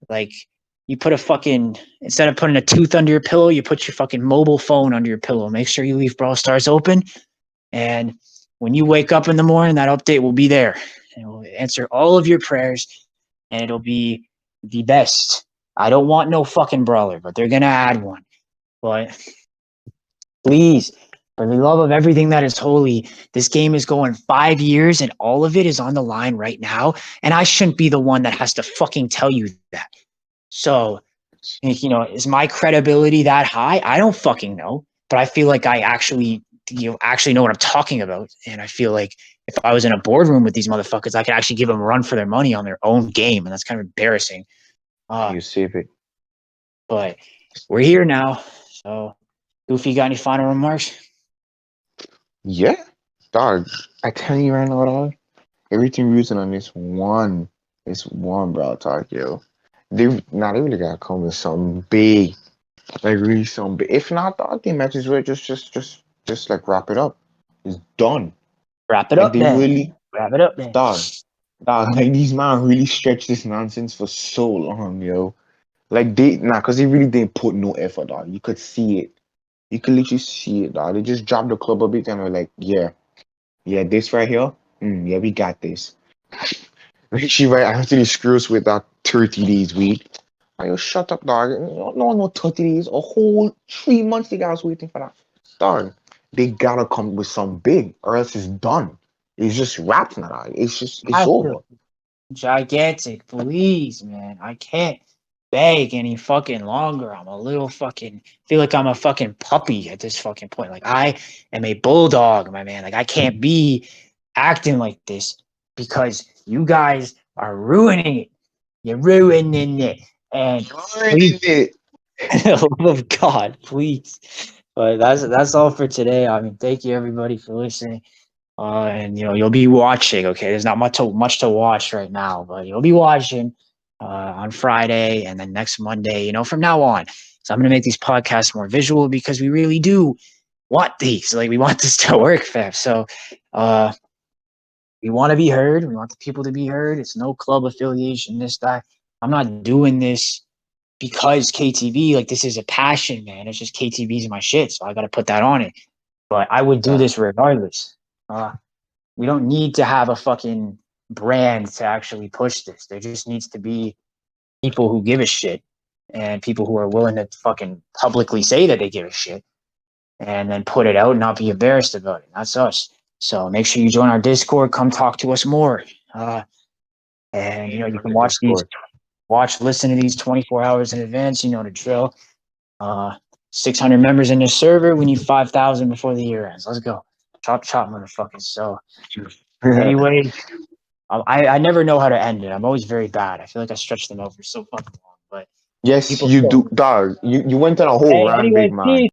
Speaker 1: Like you put instead of putting a tooth under your pillow, you put your fucking mobile phone under your pillow. Make sure you leave Brawl Stars open. And when you wake up in the morning, that update will be there. It will answer all of your prayers and it'll be the best. I don't want no fucking brawler, but they're going to add one. But please, for the love of everything that is holy, this game is going 5 years and all of it is on the line right now. And I shouldn't be the one that has to fucking tell you that. So, is my credibility that high? I don't fucking know. But I feel like I actually actually know what I'm talking about. And I feel like if I was in a boardroom with these motherfuckers, I could actually give them a run for their money on their own game, and that's kind of embarrassing.
Speaker 2: You save it.
Speaker 1: But we're here now. So, Goofy, got any final remarks?
Speaker 2: Yeah, dog. I tell you right now, dog. Everything rooting on this one, bro. Talk, yo. They really gotta come with something big, like really something big. If not, dog, they might as well just like wrap it up. It's done.
Speaker 1: Wrap it
Speaker 2: Like
Speaker 1: up
Speaker 2: they
Speaker 1: then.
Speaker 2: really,
Speaker 1: Wrap it up then.
Speaker 2: dog, like these man really stretched this nonsense for so long, yo. Like cause they really didn't put no effort, dog. You could see it. You could literally see it, dog. They just dropped the club a bit and were like, yeah, this right here, yeah, we got this. She right after the screws with that 30 days wait. Are you shut up, dog? No, 30 days, a whole 3 months the guys waiting for that. Dog, they gotta come with some big, or else it's done. It's just wrapped now, dog. It's over.
Speaker 1: Gigantic, please, man. I can't beg any fucking longer. I'm a little fucking feel like I'm a fucking puppy at this fucking point. Like I am a bulldog, my man. Like I can't be acting like this because you guys are ruining it. You're ruining it. And please,
Speaker 2: It.
Speaker 1: the love of God, please. But that's all for today. I mean, thank you everybody for listening. And you'll be watching. Okay, there's not much to watch right now, but you'll be watching on Friday and then next Monday. From now on. So I'm gonna make these podcasts more visual because we really do want these. Like we want this to work, fam. So we want to be heard. We want the people to be heard. It's no club affiliation. This that. I'm not doing this because KTB. Like this is a passion, man. It's just KTB's my shit, so I got to put that on it. But I would do this regardless. We don't need to have a fucking brand to actually push this. There just needs to be people who give a shit and people who are willing to fucking publicly say that they give a shit and then put it out and not be embarrassed about it. That's us. So make sure you join our Discord. Come talk to us more. And you can listen to these 24 hours in advance. You know the drill. 600 members in this server. We need 5,000 before the year ends. Let's go. Chop, chop, motherfuckers. So, anyway, I never know how to end it. I'm always very bad. I feel like I stretch them over so fucking long. But
Speaker 2: Yes,
Speaker 1: people
Speaker 2: you
Speaker 1: still.
Speaker 2: do, dog. You went on a whole
Speaker 1: Hey,
Speaker 2: rant,
Speaker 1: anyway,
Speaker 2: big man.
Speaker 1: peace.